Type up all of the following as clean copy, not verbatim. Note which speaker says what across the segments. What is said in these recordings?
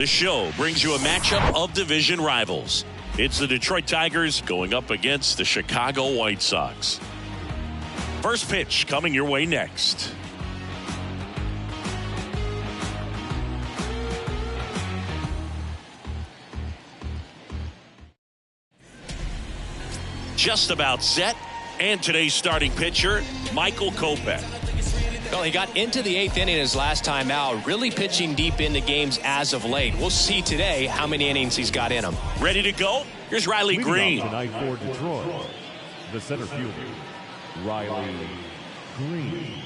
Speaker 1: The show brings you a matchup of division rivals. It's the Detroit Tigers going up against the Chicago White Sox. First pitch coming your way next. Just about set, and today's starting pitcher, Michael Kopech.
Speaker 2: Well, he got into the 8th inning his last time out, really pitching deep into games as of late. We'll see today how many innings he's got in him.
Speaker 1: Ready to go? Here's Riley Green.
Speaker 3: Tonight for Detroit, the center fielder, Riley Green.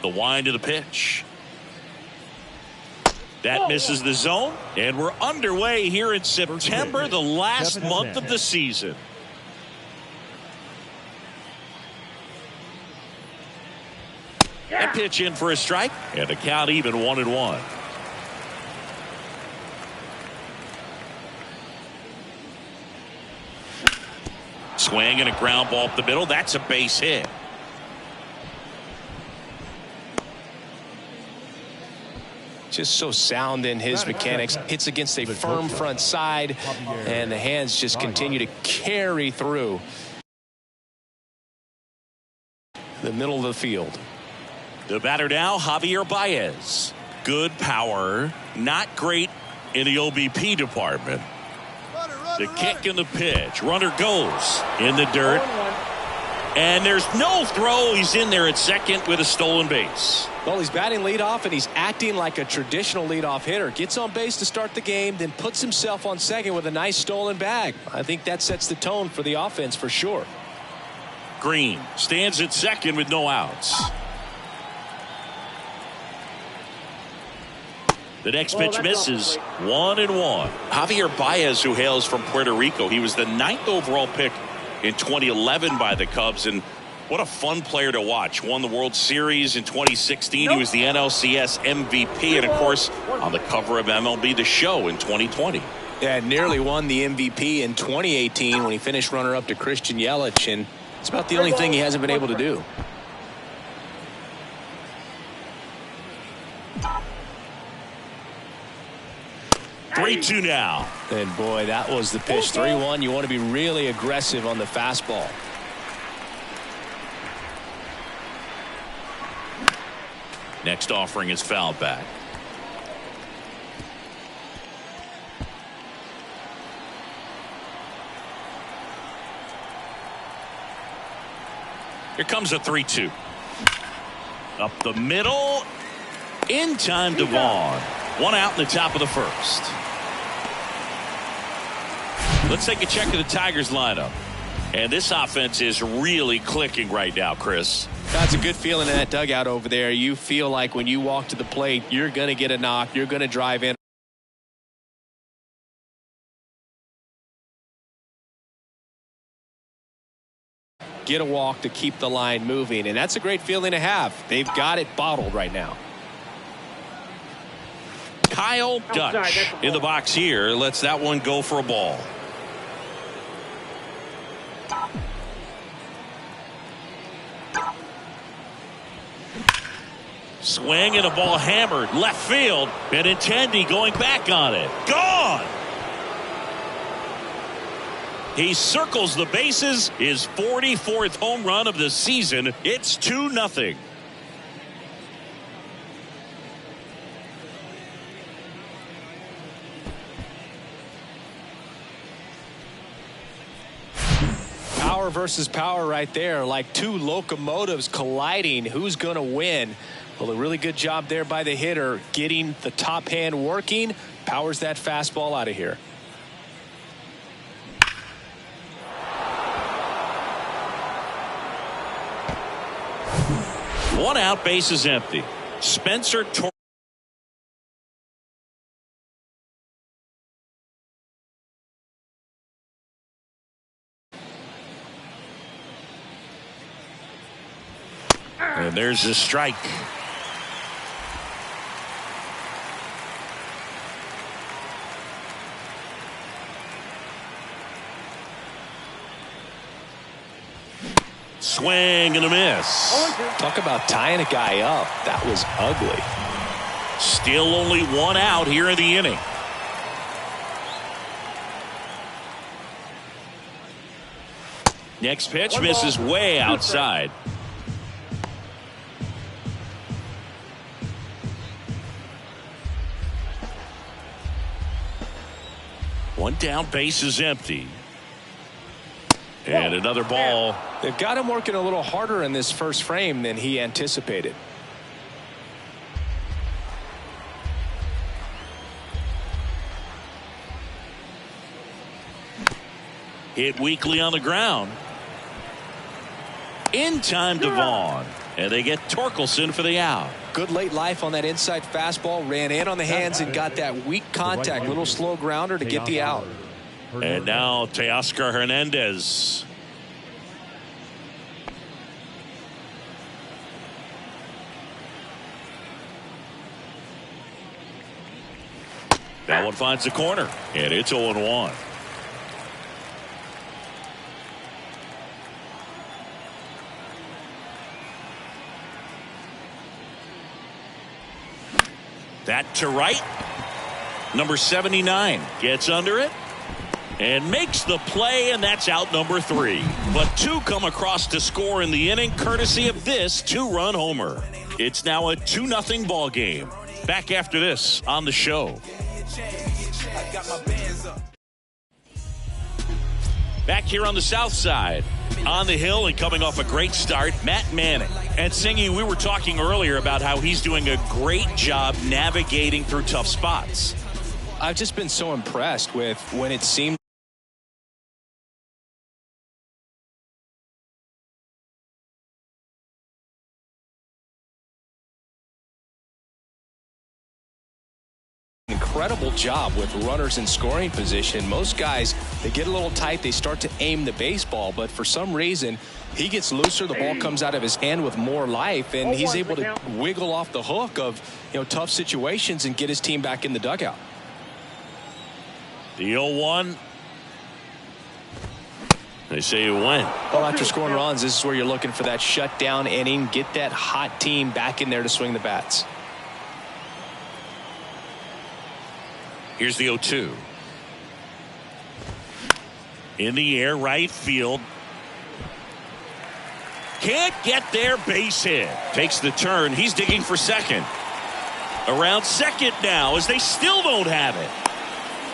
Speaker 1: The wind of the pitch. That misses the zone, and we're underway here in September, the last month of the season. That pitch in for a strike, and the count even 1-1. Swing and a ground ball up the middle. That's a base hit.
Speaker 2: Just so sound in his mechanics. Hits against a firm front side, and the hands just continue to carry through the middle of the field.
Speaker 1: The batter now, Javier Baez. Good power, not great in the OBP department. The kick and the pitch. Runner goes in the dirt. And there's no throw. He's in there at second with a stolen base.
Speaker 2: Well, he's batting leadoff, and he's acting like a traditional leadoff hitter. Gets on base to start the game, then puts himself on second with a nice stolen bag. I think that sets the tone for the offense for sure.
Speaker 1: Green stands at second with no outs. The next pitch misses. 1-1. Javier Baez, who hails from Puerto Rico, he was the 9th overall pick in 2011 by the Cubs, and what a fun player to watch. Won the World Series in 2016. He was the NLCS MVP, and of course on the cover of MLB The Show in 2020.
Speaker 2: Yeah, nearly won the MVP in 2018 when he finished runner-up to Christian Yelich, and it's about the only thing he hasn't been able to do.
Speaker 1: Three-two now.
Speaker 2: And boy, that was the pitch. 3-1. You want to be really aggressive on the fastball.
Speaker 1: Next offering is fouled back. Here comes a 3-2. Up the middle. In time to Vaughn. One out in the top of the first. Let's take a check of the Tigers lineup. And this offense is really clicking right now, Chris.
Speaker 2: That's a good feeling in that dugout over there. You feel like when you walk to the plate, you're going to get a knock. You're going to drive in. Get a walk to keep the line moving. And that's a great feeling to have. They've got it bottled right now.
Speaker 1: Kyle Dutch in the box here. Lets that one go for a ball. Swing and a ball hammered left field. Benintendi going back on it. Gone. He circles the bases. His 44th home run of the season. It's 2-0.
Speaker 2: Power versus power right there, like two locomotives colliding. Who's going to win? Well, a really good job there by the hitter, getting the top hand working. Powers that fastball out of here.
Speaker 1: One out, base is empty. Spencer Torres. And there's the strike. Swing and a miss.
Speaker 2: Talk about tying a guy up. That was ugly.
Speaker 1: Still only one out here in the inning. Next pitch misses way outside. One down, base is empty. And another ball.
Speaker 2: They've got him working a little harder in this first frame than he anticipated.
Speaker 1: Hit weakly on the ground. In time to Vaughn. And they get Torkelson for the out.
Speaker 2: Good late life on that inside fastball. Ran in on the hands and got that weak contact. Little slow grounder to get the out.
Speaker 1: And now Teoscar Hernandez. That one finds the corner. And it's 0-1. That to right. Number 79 gets under it and makes the play, and that's out number 3. But 2 come across to score in the inning courtesy of this 2-run homer. It's now a 2-0 ball game. Back after this on the show. Back here on the south side, on the hill and coming off a great start, Matt Manning. And Singy, we were talking earlier about how he's doing a great job navigating through tough spots.
Speaker 2: I've just been so impressed with when it seemed incredible job with runners in scoring position. Most guys, they get a little tight, they start to aim the baseball, but for some reason he gets looser, the ball comes out of his hand with more life, and he's able to wiggle off the hook of tough situations and get his team back in the dugout.
Speaker 1: The 0-1. They say it went.
Speaker 2: Well, after scoring runs, this is where you're looking for that shutdown inning, get that hot team back in there to swing the bats.
Speaker 1: Here's the 0-2. In the air, right field. Can't get there, base hit. Takes the turn. He's digging for second. Around second now as they still don't have it.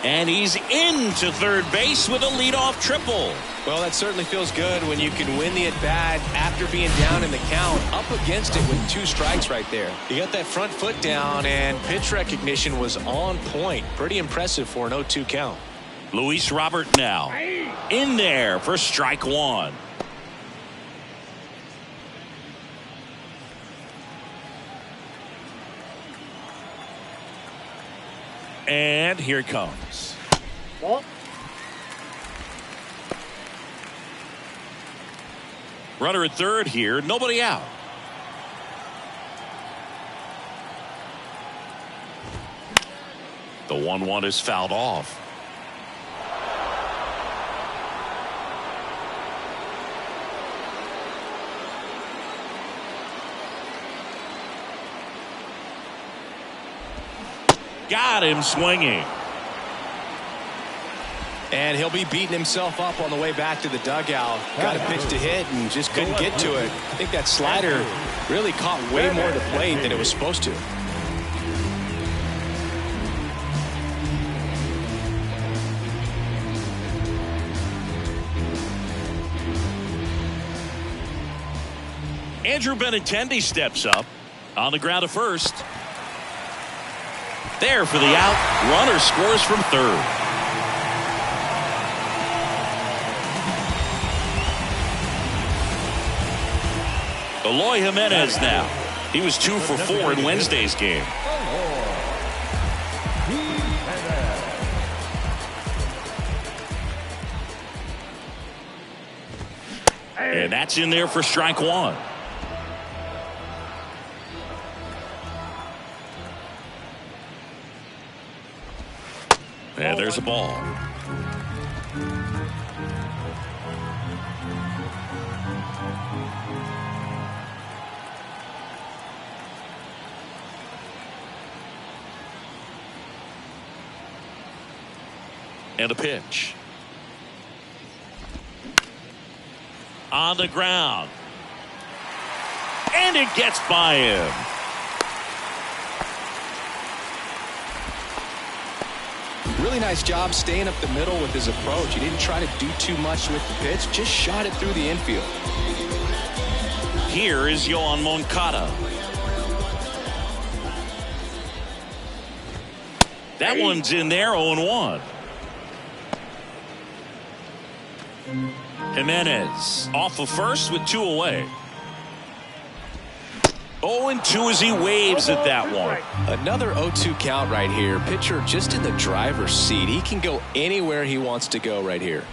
Speaker 1: And he's into third base with a leadoff triple.
Speaker 2: Well, that certainly feels good when you can win the at-bat after being down in the count, up against it with 2 strikes right there. You got that front foot down, and pitch recognition was on point. Pretty impressive for an 0-2 count.
Speaker 1: Luis Robert now in there for strike 1. And here it comes. Runner at third here, nobody out. The 1-1 is fouled off. Got him swinging.
Speaker 2: And he'll be beating himself up on the way back to the dugout. Got a pitch to hit and just couldn't get to it. I think that slider really caught way more of the plate than it was supposed to.
Speaker 1: Andrew Benintendi steps up on the ground to first. There for the out. Runner scores from third. Eloy Jimenez now. He was 2 for 4 in Wednesday's game. And that's in there for strike 1. And there's a ball. And a pitch. On the ground. And it gets by him.
Speaker 2: Really nice job staying up the middle with his approach. He didn't try to do too much with the pitch, just shot it through the infield.
Speaker 1: Here is Yoan Moncada. That one's in there, 0-1. Jimenez off of first with 2 away. 0-2 as he waves at that one.
Speaker 2: Another 0-2 count right here. Pitcher just in the driver's seat. He can go anywhere he wants to go right here.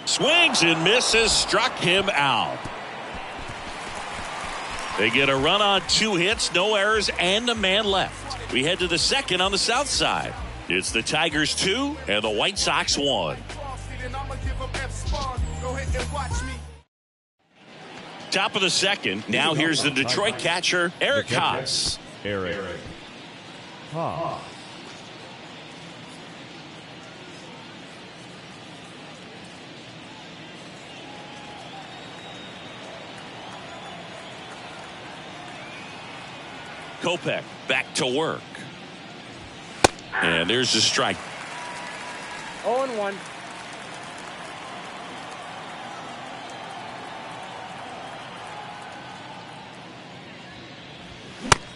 Speaker 1: Swings and misses, struck him out. They get a run on 2 hits, no errors, and a man left. We head to the second on the south side. It's the Tigers 2 and the White Sox 1. Top of the second. Now here's the Detroit catcher, Eric Haas.
Speaker 3: Eric Haas.
Speaker 1: Kopech back to work. And there's the strike.
Speaker 4: 0-1.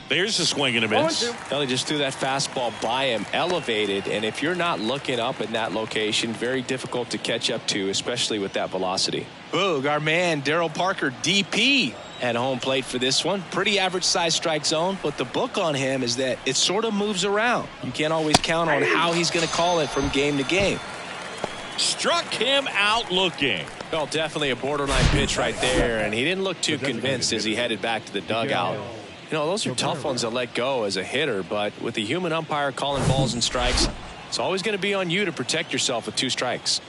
Speaker 1: There's a swing and a miss.
Speaker 2: Well, he just threw that fastball by him, elevated, and if you're not looking up in that location, very difficult to catch up to, especially with that velocity. Boog, our man Daryl Parker, DP, at home plate for this one. Pretty average size strike zone, but the book on him is that it sort of moves around. You can't always count on how he's going to call it from game to game.
Speaker 1: Struck him out looking.
Speaker 2: Well, definitely a borderline pitch right there, and he didn't look too convinced as he headed back to the dugout. You know, those are tough ones to let go as a hitter, but with the human umpire calling balls and strikes, it's always going to be on you to protect yourself with 2 strikes.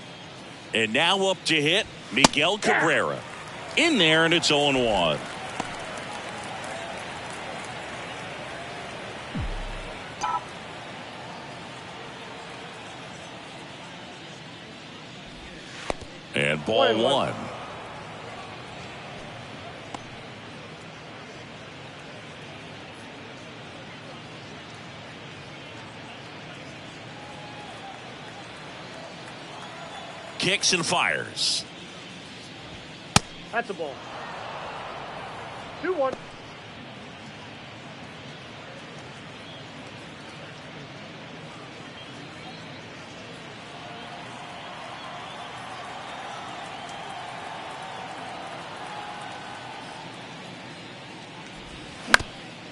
Speaker 1: And now up to hit Miguel Cabrera. In there, and it's 0-1. And ball 1. Kicks and fires.
Speaker 4: That's a ball. 2-1.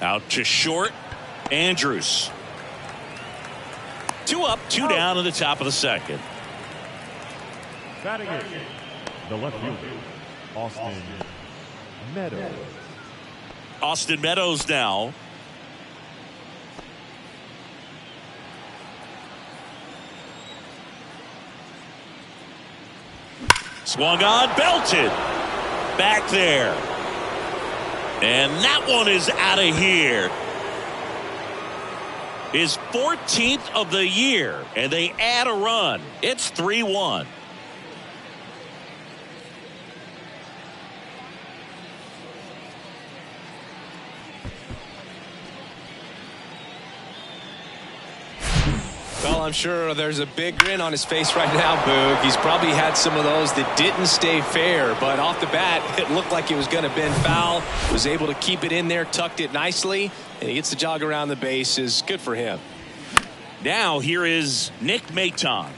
Speaker 1: Out to short. Andrews. 2 up, 2 down in the top of the second.
Speaker 3: Batting it, the left fielder, Austin Meadows.
Speaker 1: Austin Meadows now. Swung on, belted. Back there. And that one is out of here. His 14th of the year, and they add a run. It's 3-1.
Speaker 2: Well, I'm sure there's a big grin on his face right now, Boog. He's probably had some of those that didn't stay fair, but off the bat, it looked like it was going to bend foul. Was able to keep it in there, tucked it nicely, and he gets the jog around the bases. Good for him.
Speaker 1: Now here is Nick Maton.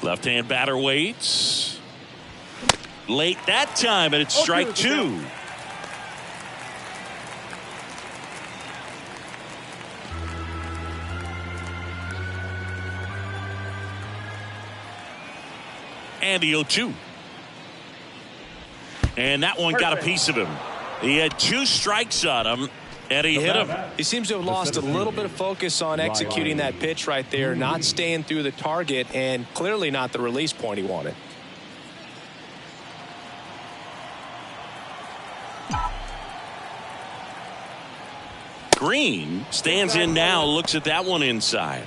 Speaker 1: Left-hand batter waits. Late that time, and it's strike 2. And the 0-2. And that one got a piece of him. He had 2 strikes on him, and he hit him.
Speaker 2: He seems to have lost a little bit of focus on executing that pitch right there, not staying through the target, and clearly not the release point he wanted.
Speaker 1: Green stands in now, looks at that one inside.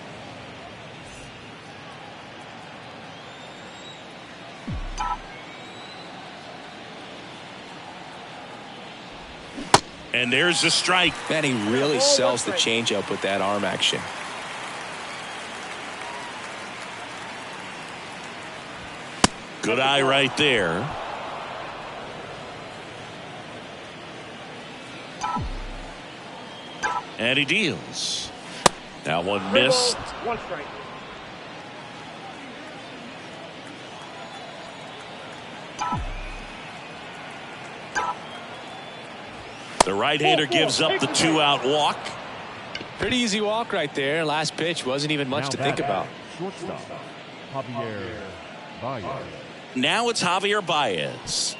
Speaker 1: And there's the strike.
Speaker 2: Man, he really sells the changeup with that arm action.
Speaker 1: Good eye right there. And he deals. That one missed.
Speaker 4: One strike.
Speaker 1: The right-hander gives up the 2-out walk.
Speaker 2: Pretty easy walk right there. Last pitch wasn't even much to think about.
Speaker 3: Shortstop, Javier Baez.
Speaker 1: Now it's Javier Baez.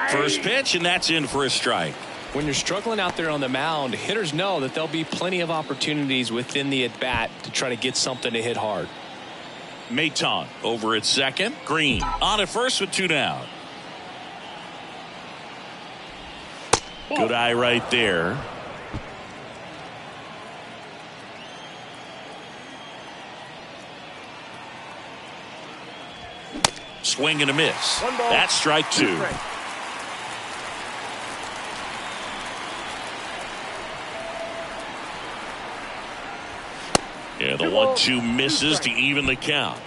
Speaker 1: First pitch, and that's in for a strike.
Speaker 2: When you're struggling out there on the mound, hitters know that there'll be plenty of opportunities within the at-bat to try to get something to hit hard.
Speaker 1: Maton over at second. Green on at first with 2 down. Good eye right there. Swing and a miss. That's strike 2. Yeah, the 1-2 misses to even the count.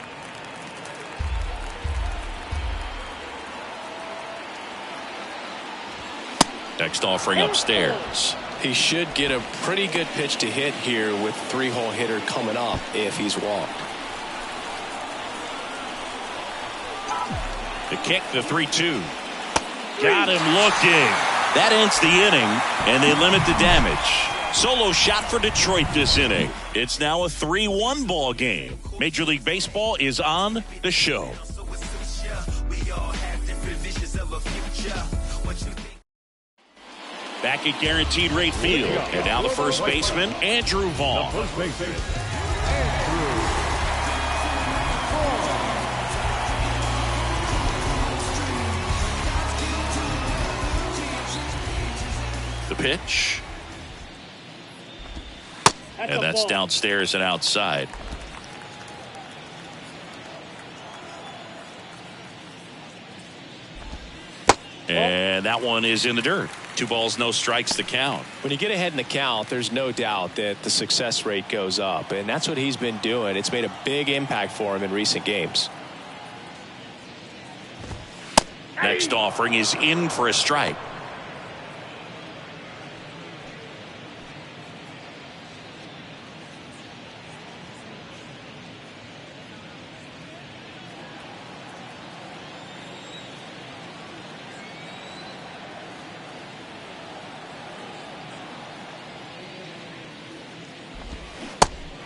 Speaker 1: Next offering upstairs.
Speaker 2: He should get a pretty good pitch to hit here with 3-hole hitter coming up if he's walked.
Speaker 1: The kick, the 3-2. Got him looking. That ends the inning, and they limit the damage. Solo shot for Detroit this inning. It's now a 3-1 ball game. Major League Baseball is on the show. Back at Guaranteed Rate Field, and now the first baseman, Andrew Vaughn. The pitch. And that's downstairs and outside. And that one is in the dirt. 2 balls, no strikes to count.
Speaker 2: When you get ahead in the count, there's no doubt that the success rate goes up, and that's what he's been doing. It's made a big impact for him in recent games.
Speaker 1: Next offering is in for a strike.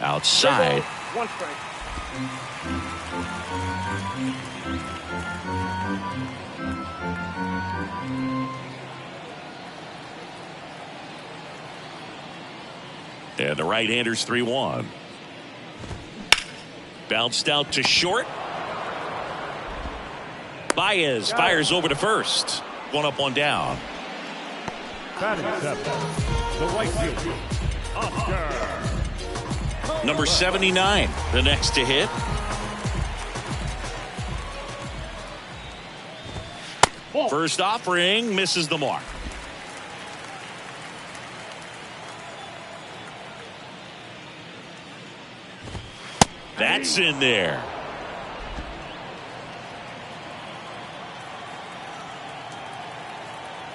Speaker 1: Outside.
Speaker 4: One strike.
Speaker 1: And the right-hander's 3-1. Bounced out to short. Baez fires over to first. 1 up, 1 down.
Speaker 3: Batting 7, the right fielder, Oscar.
Speaker 1: Number 79, the next to hit. First offering misses the mark. That's in there.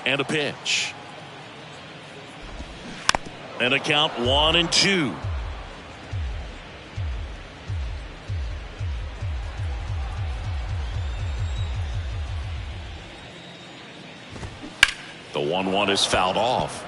Speaker 1: And a pitch. And a count 1-2. The 1-1 is fouled off.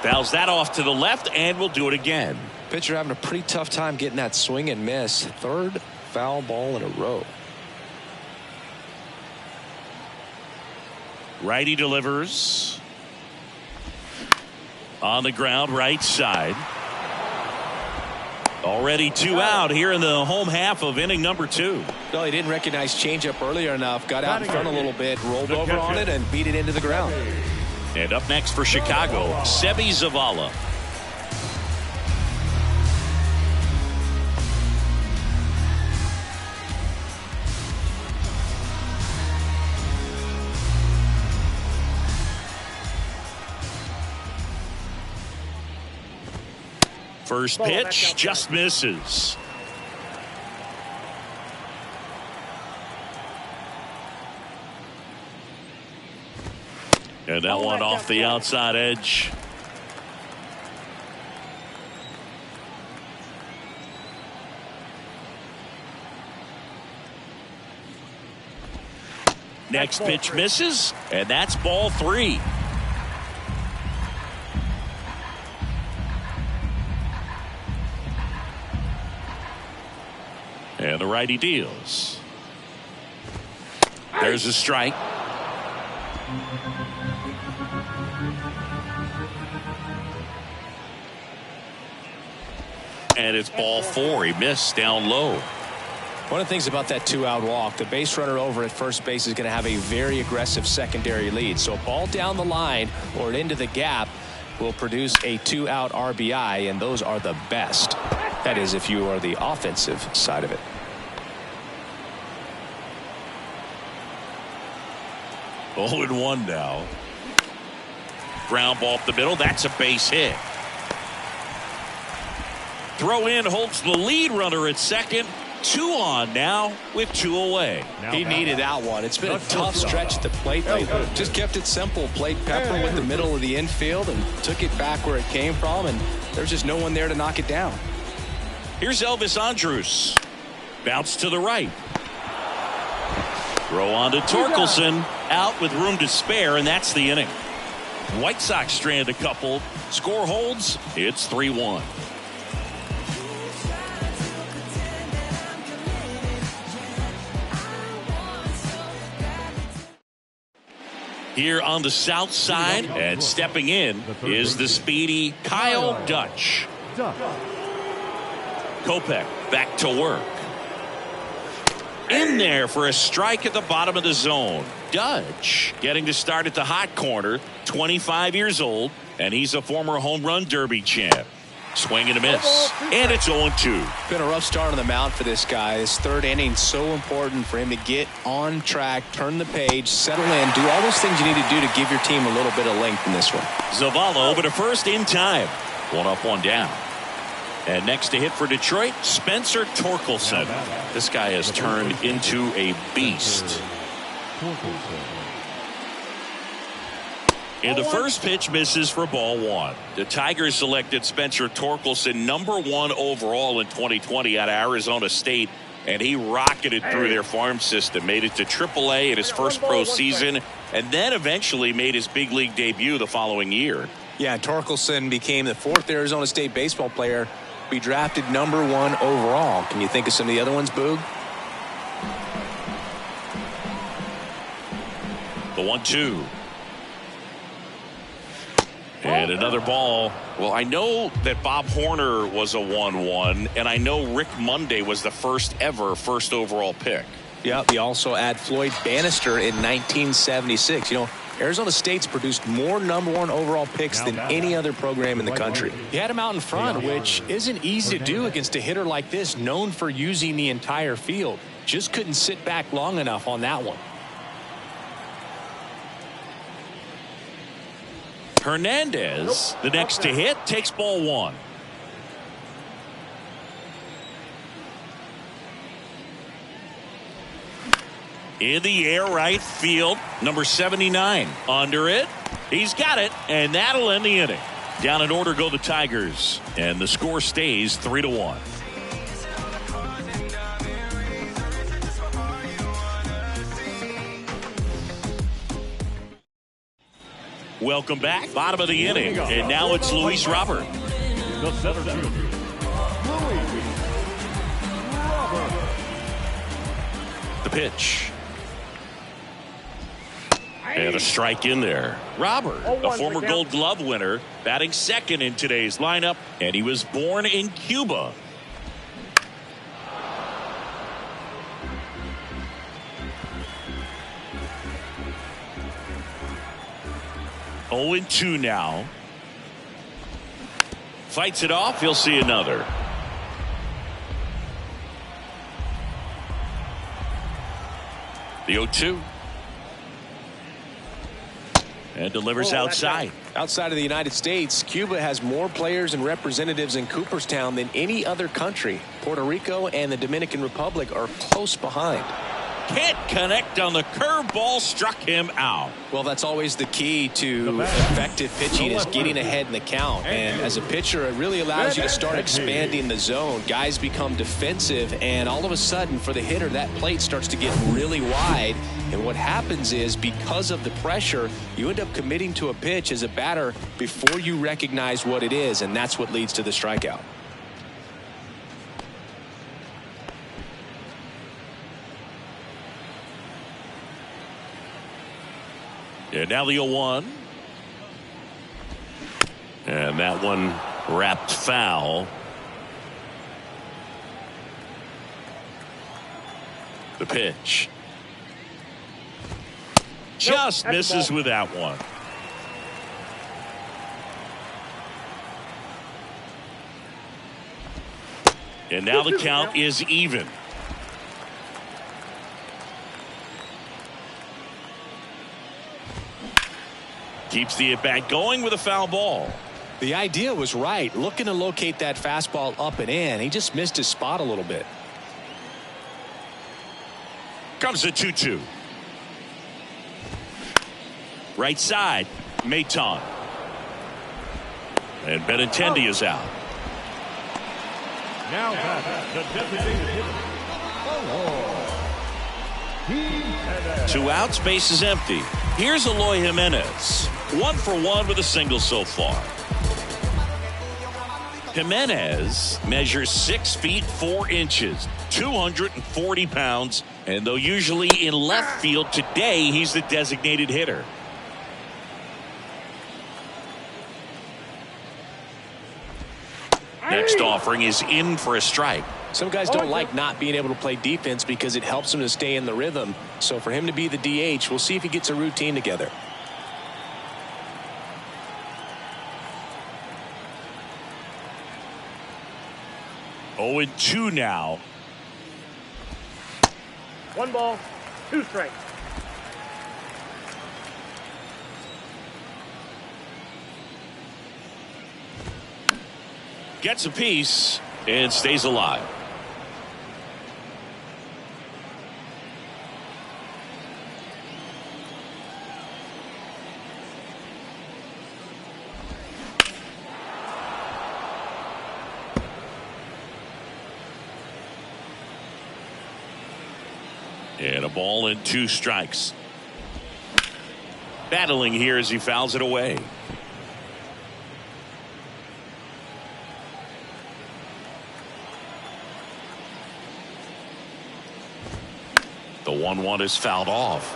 Speaker 1: Fouls that off to the left, and will do it again.
Speaker 2: Pitcher having a pretty tough time getting that swing and miss. Third foul ball in a row.
Speaker 1: Righty delivers. On the ground, right side. Already 2 out here in the home half of inning number 2.
Speaker 2: No, he didn't recognize changeup earlier enough. Got out in front a little bit, rolled over on it, and beat it into the ground.
Speaker 1: And up next for Chicago, Seby Zavala. First pitch just misses. And that one off the outside edge. Next pitch misses, and that's ball 3. And the righty deals. There's a strike. And it's ball 4. He missed down low.
Speaker 2: One of the things about that 2-out walk, the base runner over at first base is going to have a very aggressive secondary lead. So a ball down the line or into the gap will produce a 2-out RBI, and those are the best. That is, if you are the offensive side of it.
Speaker 1: Oh, and 1 now. Ground ball up the middle. That's a base hit. Throw in holds the lead runner at second. 2 on now with 2 away.
Speaker 2: He needed that one. It's been a tough stretch at the plate. They just kept it simple. Played Pepper with the middle of the infield and took it back where it came from, and there's just no one there to knock it down.
Speaker 1: Here's Elvis Andrus. Bounce to the right. Throw on to Torkelson. Out with room to spare, and that's the inning. White Sox strand a couple. Score holds. It's 3-1. Here on the south side, and stepping in is the speedy Kyle Dutch. Kopech back to work. In there for a strike at the bottom of the zone. Dutch getting to start at the hot corner, 25 years old, and he's a former home run derby champ. Swing and a miss, and it's 0-2.
Speaker 2: Been a rough start on the mound for this guy. His third inning so important for him to get on track, turn the page, settle in, do all those things you need to do to give your team a little bit of length in this one.
Speaker 1: Zavala over to first in time. 1 up, 1 down. And next to hit for Detroit, Spencer Torkelson. This guy has turned into a beast. And the first pitch misses for ball 1. The Tigers selected Spencer Torkelson #1 overall in 2020 out of Arizona State, and he rocketed through their farm system, made it to AAA in his first pro season, and then eventually made his big league debut the following year.
Speaker 2: Yeah, Torkelson became the 4th Arizona State baseball player to be drafted #1 overall. Can you think of some of the other ones, Boog?
Speaker 1: The 1-2. And another ball. Well, I know that Bob Horner was a 1-1, and I know Rick Monday was the first overall pick.
Speaker 2: Yep, he also had Floyd Bannister in 1976. You know, Arizona State's produced more #1 overall picks than any other program in the country. He had him out in front, which isn't easy to do against a hitter like this, known for using the entire field. Just couldn't sit back long enough on that one.
Speaker 1: Hernandez, the next to hit, takes ball 1. In the air, right field, number 79. Under it, he's got it, and that'll end the inning. Down in order go the Tigers, and the score stays 3-1. Welcome back. Bottom of the inning. And now it's Luis Robert.
Speaker 3: The center fielder, Luis Robert.
Speaker 1: The pitch. And a strike in there. Robert, a former Gold Glove winner, batting second in today's lineup, and he was born in Cuba. Oh, 0-2 now. Fights it off. He'll see another. The 0-2. And delivers outside.
Speaker 2: Outside of the United States, Cuba has more players and representatives in Cooperstown than any other country. Puerto Rico and the Dominican Republic are close behind.
Speaker 1: Can't connect on the curveball, struck him out.
Speaker 2: Well, that's always the key to effective pitching, is getting ahead in the count. And as a pitcher, it really allows you to start expanding the zone. Guys become defensive, and all of a sudden, for the hitter, that plate starts to get really wide. And what happens is, because of the pressure, you end up committing to a pitch as a batter before you recognize what it is, and that's what leads to the strikeout.
Speaker 1: And now the 0-1. And that one wrapped foul. The pitch. Just misses with that one. And now the count is even. Keeps the at-bat going with a foul ball.
Speaker 2: The idea was right, looking to locate that fastball up and in. He just missed his spot a little bit.
Speaker 1: Comes the 2-2. Right side, Maton. And Benintendi is out.
Speaker 3: Now back, the designated hitter.
Speaker 1: Two outs, base is empty. Here's Eloy Jimenez. 1 for 1 with a single so far. Jimenez measures 6 feet 4 inches, 240 pounds, and though usually in left field, today he's the designated hitter. Next offering is in for a strike.
Speaker 2: Some guys don't like not being able to play defense because it helps them to stay in the rhythm. So for him to be the DH, we'll see if he gets a routine together.
Speaker 1: Oh, 2 now.
Speaker 4: 1 ball, 2 strikes.
Speaker 1: Gets a piece and stays alive. And a ball and 2 strikes. Battling here as he fouls it away. The 1-1 is fouled off.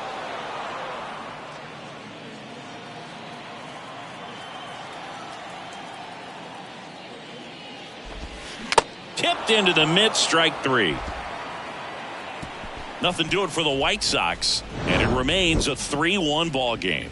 Speaker 1: Tipped into the mid, strike 3. Nothing doing for the White Sox, and it remains a 3-1 ball game.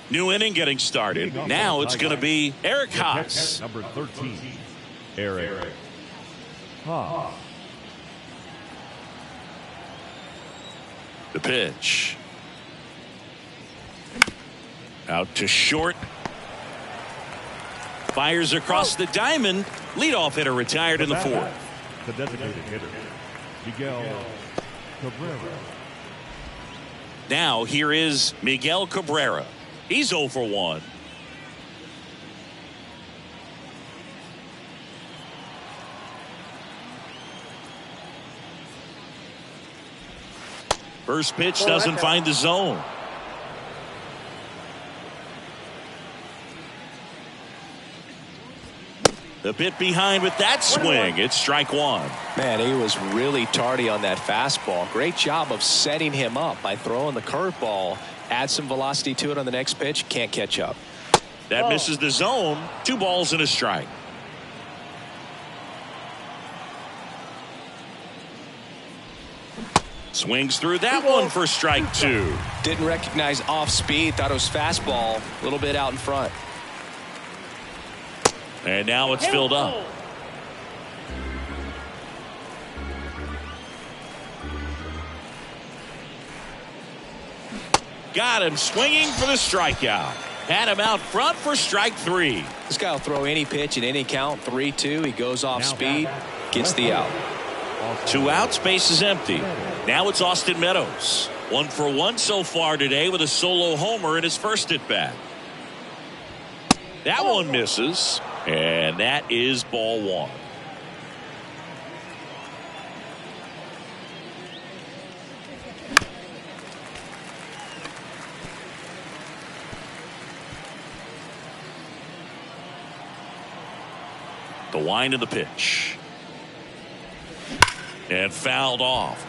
Speaker 1: New inning getting started. Now it's going to be Eric Haas.
Speaker 3: Number 13, Eric Haas.
Speaker 1: The pitch. Out to short. Fires across the diamond. Leadoff hitter retired in the 4th.
Speaker 3: The designated hitter, Miguel Cabrera.
Speaker 1: Now here is Miguel Cabrera. He's 0 for 1. First pitch doesn't find the zone. A bit behind with that swing. It's strike one.
Speaker 2: Man, he was really tardy on that fastball. Great job of setting him up by throwing the curveball. Add some velocity to it on the next pitch. Can't catch up.
Speaker 1: That misses the zone. 2 balls and a strike. Swings through that one for strike 2.
Speaker 2: Didn't recognize off speed. Thought it was fastball. A little bit out in front.
Speaker 1: And now it's filled up. Got him swinging for the strikeout. Had him out front for strike 3.
Speaker 2: This guy will throw any pitch at any count. 3-2. He goes off speed. Gets the out.
Speaker 1: 2 outs, base is empty. Now it's Austin Meadows. 1 for 1 so far today with a solo homer in his first at bat. That one misses, and that is ball 1. The wind of the pitch. And fouled off.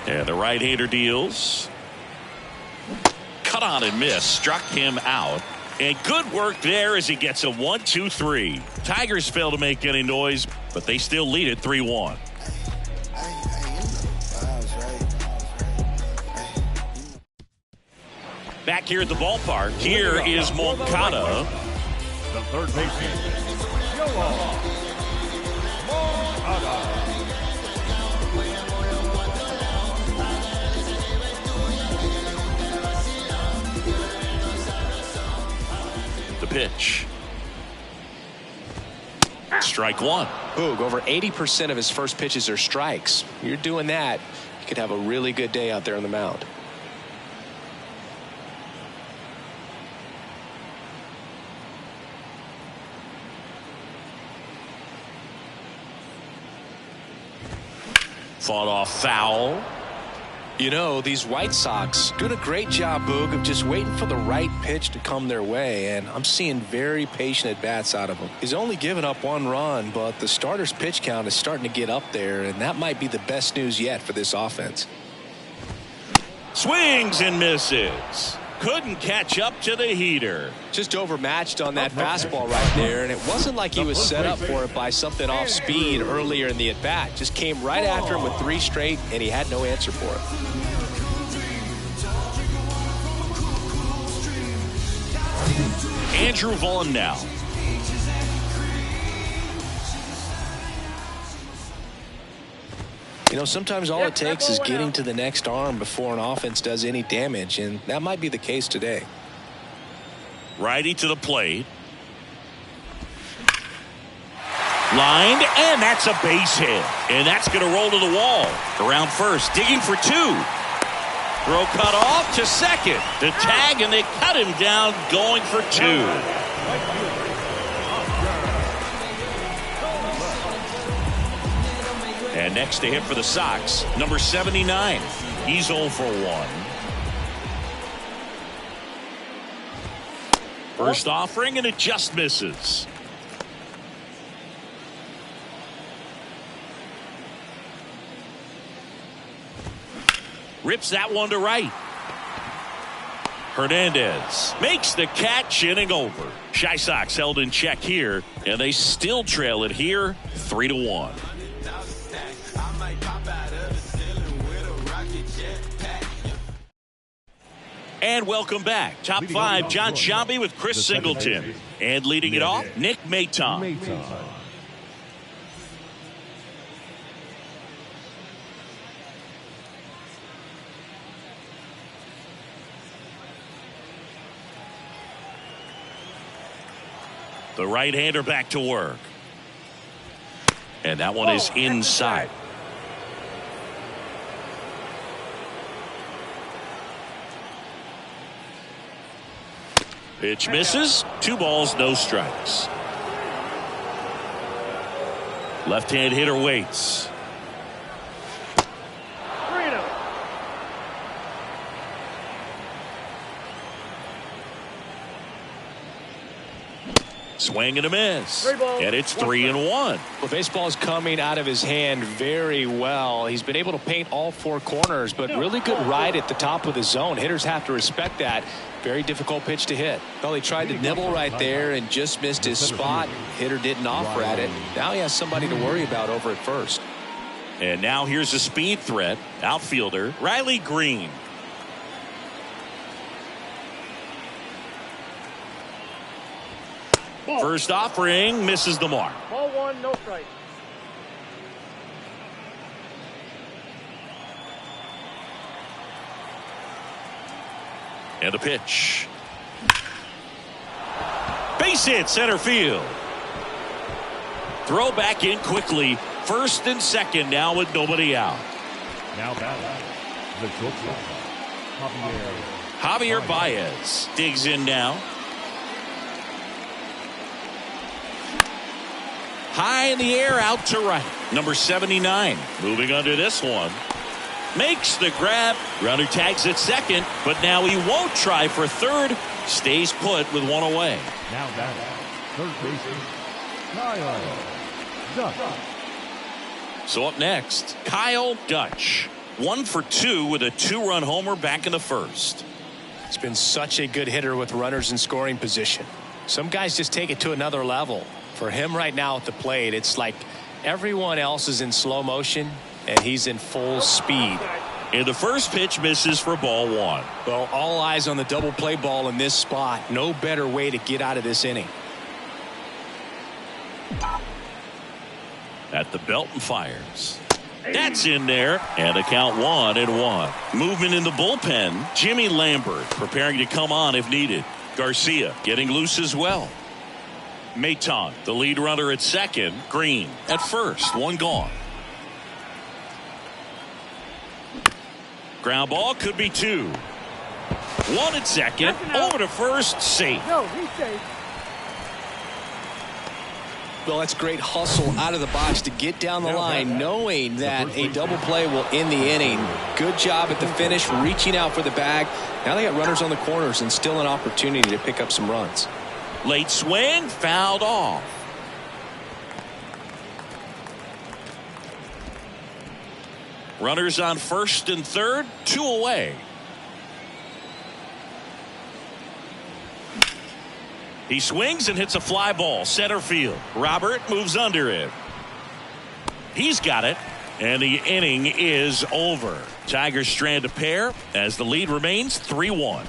Speaker 1: And the right-hander deals. Cut on and miss. Struck him out. And good work there as he gets a 1-2-3. Tigers fail to make any noise, but they still lead it 3-1. Back here at the ballpark, here is Moncada.
Speaker 3: The third baseman, Yoan Moncada.
Speaker 1: The pitch. Strike 1.
Speaker 2: Boog, over 80% of his first pitches are strikes. You're doing that, you could have a really good day out there on the mound.
Speaker 1: Fought off foul.
Speaker 2: You know, these White Sox doing a great job, Boog, of just waiting for the right pitch to come their way, and I'm seeing very patient at-bats out of him. He's only given up 1 run, but the starter's pitch count is starting to get up there, and that might be the best news yet for this offense.
Speaker 1: Swings and misses. Couldn't catch up to the heater.
Speaker 2: Just overmatched on that fastball right there, and it wasn't like he was set up for it by something off speed earlier in the at-bat. Just came right after him with 3 straight, and he had no answer for it.
Speaker 1: Andrew Vaughn now.
Speaker 2: You know, sometimes all it takes is getting to the next arm before an offense does any damage, and that might be the case today.
Speaker 1: Righty to the plate. Lined, and that's a base hit. And that's going to roll to the wall. Around first, digging for 2. Throw cut off to second. The tag, and they cut him down going for 2. And next to hit for the Sox, number 79. He's 0 for 1. First offering, and it just misses. Rips that one to right. Hernandez makes the catch, inning over. Chi Sox held in check here, and they still trail it here 3-1. And welcome back. Top 5, John Sciambi with Chris Singleton. And leading it off, Nick Maton. The right-hander back to work. And that one is inside. Pitch misses. 2 balls, no strikes. Left-hand hitter waits.
Speaker 4: 3-0.
Speaker 1: Swing and a miss.
Speaker 4: 3 balls,
Speaker 1: And it's
Speaker 4: 1
Speaker 1: 3-1.
Speaker 2: Well, baseball is coming out of his hand very well. He's been able to paint all 4 corners, but really good ride at the top of the zone. Hitters have to respect that. Very difficult pitch to hit. Well, he tried to nibble right there and just missed his spot. Hitter didn't offer at it. Now he has somebody to worry about over at first.
Speaker 1: And now here's a speed threat. Outfielder Riley Green.
Speaker 4: Ball.
Speaker 1: First offering misses the mark.
Speaker 4: Ball 1, no strike.
Speaker 1: And a pitch. Base hit center field. Throw back in quickly. First and second now with nobody out.
Speaker 3: Now batting, the shortstop,
Speaker 1: Javier Baez digs in now. High in the air out to right. Number 79 moving under this one. Makes the grab. Runner tags at second, but now he won't try for third. Stays put with 1 away.
Speaker 3: Now batting, third baseman, Kyle Dutch.
Speaker 1: So up next, Kyle Dutch. 1 for 2 with a 2-run homer back in the first.
Speaker 2: He's been such a good hitter with runners in scoring position. Some guys just take it to another level. For him right now at the plate, it's like everyone else is in slow motion and he's in full speed.
Speaker 1: And the first pitch misses for ball 1.
Speaker 2: Well, all eyes on the double play ball in this spot. No better way to get out of this inning.
Speaker 1: At the belt and fires. That's in there, and a count 1-1. Movement in the bullpen. Jimmy Lambert preparing to come on if needed. Garcia getting loose as well. Maton, the lead runner at second. Green at first. 1 gone. Ground ball could be 2. 1 at second. Over to first. Safe.
Speaker 4: No, he's safe.
Speaker 2: Well, that's great hustle out of the box to get down the line, knowing that a double play will end the inning. Good job at the finish, reaching out for the bag. Now they got runners on the corners and still an opportunity to pick up some runs.
Speaker 1: Late swing, fouled off. Runners on first and third, 2 away. He swings and hits a fly ball center field. Robert moves under it. He's got it, and the inning is over. Tigers strand a pair as the lead remains 3-1.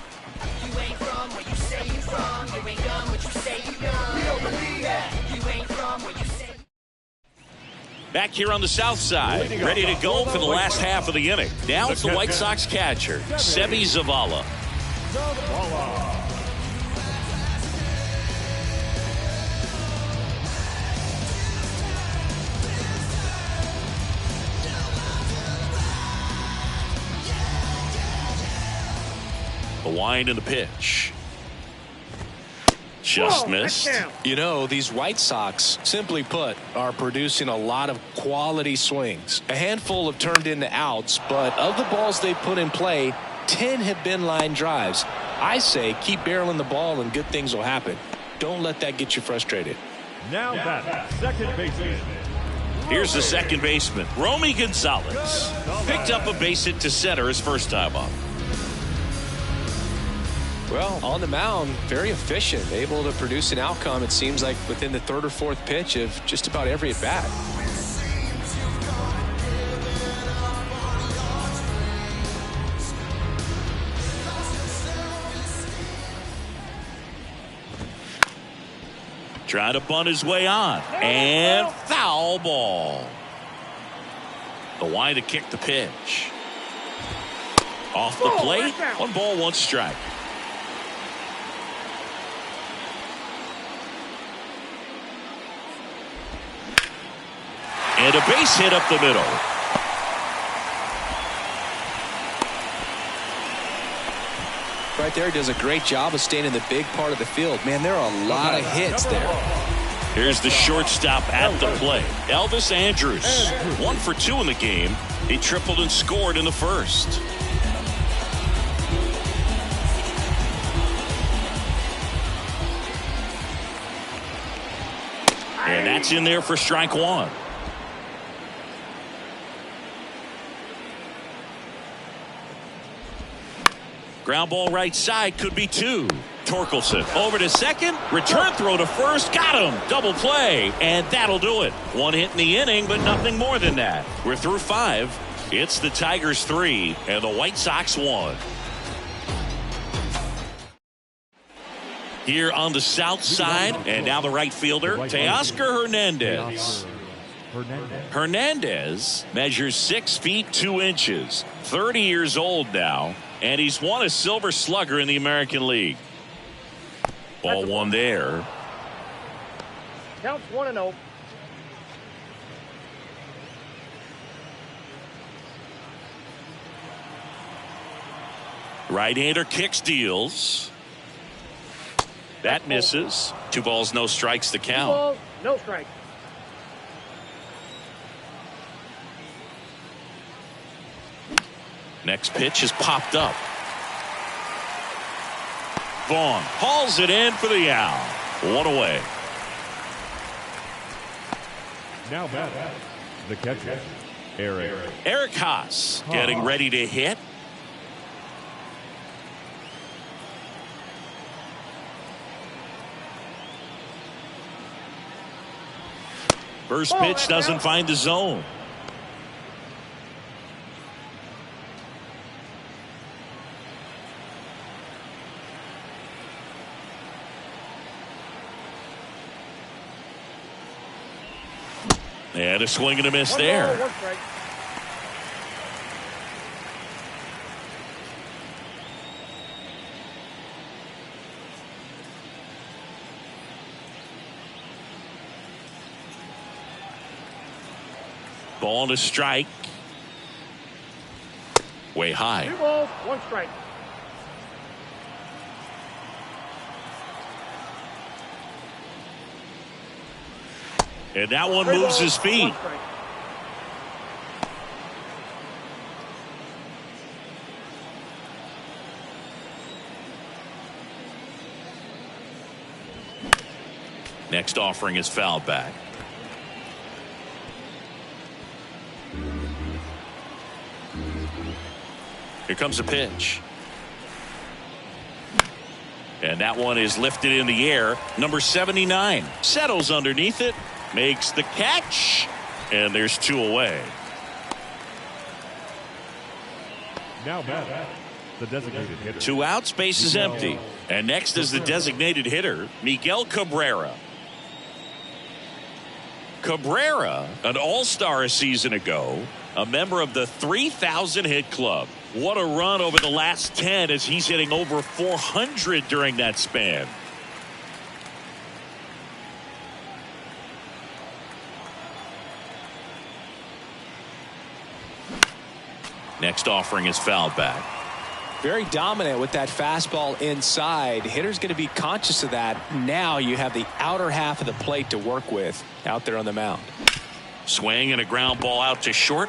Speaker 1: Back here on the south side, ready to go for the last half of the inning. Now it's the White Sox catcher, Seby Zavala. The wind and the pitch. Just missed.
Speaker 2: You know, these White Sox, simply put, are producing a lot of quality swings. A handful have turned into outs, but of the balls they put in play, 10 have been line drives. I say keep barreling the ball and good things will happen. Don't let that get you frustrated.
Speaker 3: Now that second baseman.
Speaker 1: Here's the second baseman, Romy Gonzalez. Picked up a base hit to center his first time up.
Speaker 2: Well, on the mound, very efficient, able to produce an outcome, it seems like, within the third or fourth pitch of just about every at-bat.
Speaker 1: Trying to bunt his way on. And foul ball. The wind to kick the pitch. Off the plate. 1 ball, 1 strike. And a base hit up the middle.
Speaker 2: right there. He does a great job of staying in the big part of the field. Man, there are a lot of hits there.
Speaker 1: Here's the shortstop at the plate, Elvis Andrus. 1 for 2 in the game. He tripled and scored in the first. And that's in there for strike 1. Ground ball right side, could be 2. Torkelson over to second, return throw to first, got him, double play, and that'll do it. 1 hit in the inning, but nothing more than that. We're through 5. It's the Tigers 3 and the White Sox 1. Here on the south side, and now the right fielder, Teoscar Hernandez. Hernandez measures 6 feet 2 inches, 30 years old now, and he's won a Silver Slugger in the American League. Ball 1 there.
Speaker 4: Counts 1-0.
Speaker 1: Right-hander kicks, deals. That misses. 2 balls, no strikes to
Speaker 4: 2
Speaker 1: count.
Speaker 4: balls, no strikes.
Speaker 1: Next pitch is popped up. Vaughn hauls it in for the out. 1 away.
Speaker 3: Now batter, the catcher,
Speaker 1: Eric Haas getting ready to hit. First pitch doesn't find the zone. And a swing and a miss there.
Speaker 4: 1 strike.
Speaker 1: Ball to strike. Way high.
Speaker 4: 2 balls, 1 strike.
Speaker 1: And that one
Speaker 4: 3
Speaker 1: moves
Speaker 4: balls,
Speaker 1: his feet.
Speaker 4: 1 strike.
Speaker 1: Next offering is fouled back. Here comes a pitch. And that one is lifted in the air. Number 79 settles underneath it, makes the catch, and there's 2 away.
Speaker 3: Now batter, the designated hitter.
Speaker 1: 2 outs, base is empty. And next is the designated hitter, Miguel Cabrera. Cabrera, an all-star a season ago, a member of the 3,000 hit club. What a run over the last 10 as he's hitting over 400 during that span. Next offering is fouled back.
Speaker 2: Very dominant with that fastball inside. Hitter's going to be conscious of that. Now you have the outer half of the plate to work with out there on the mound.
Speaker 1: Swing and a ground ball out to short.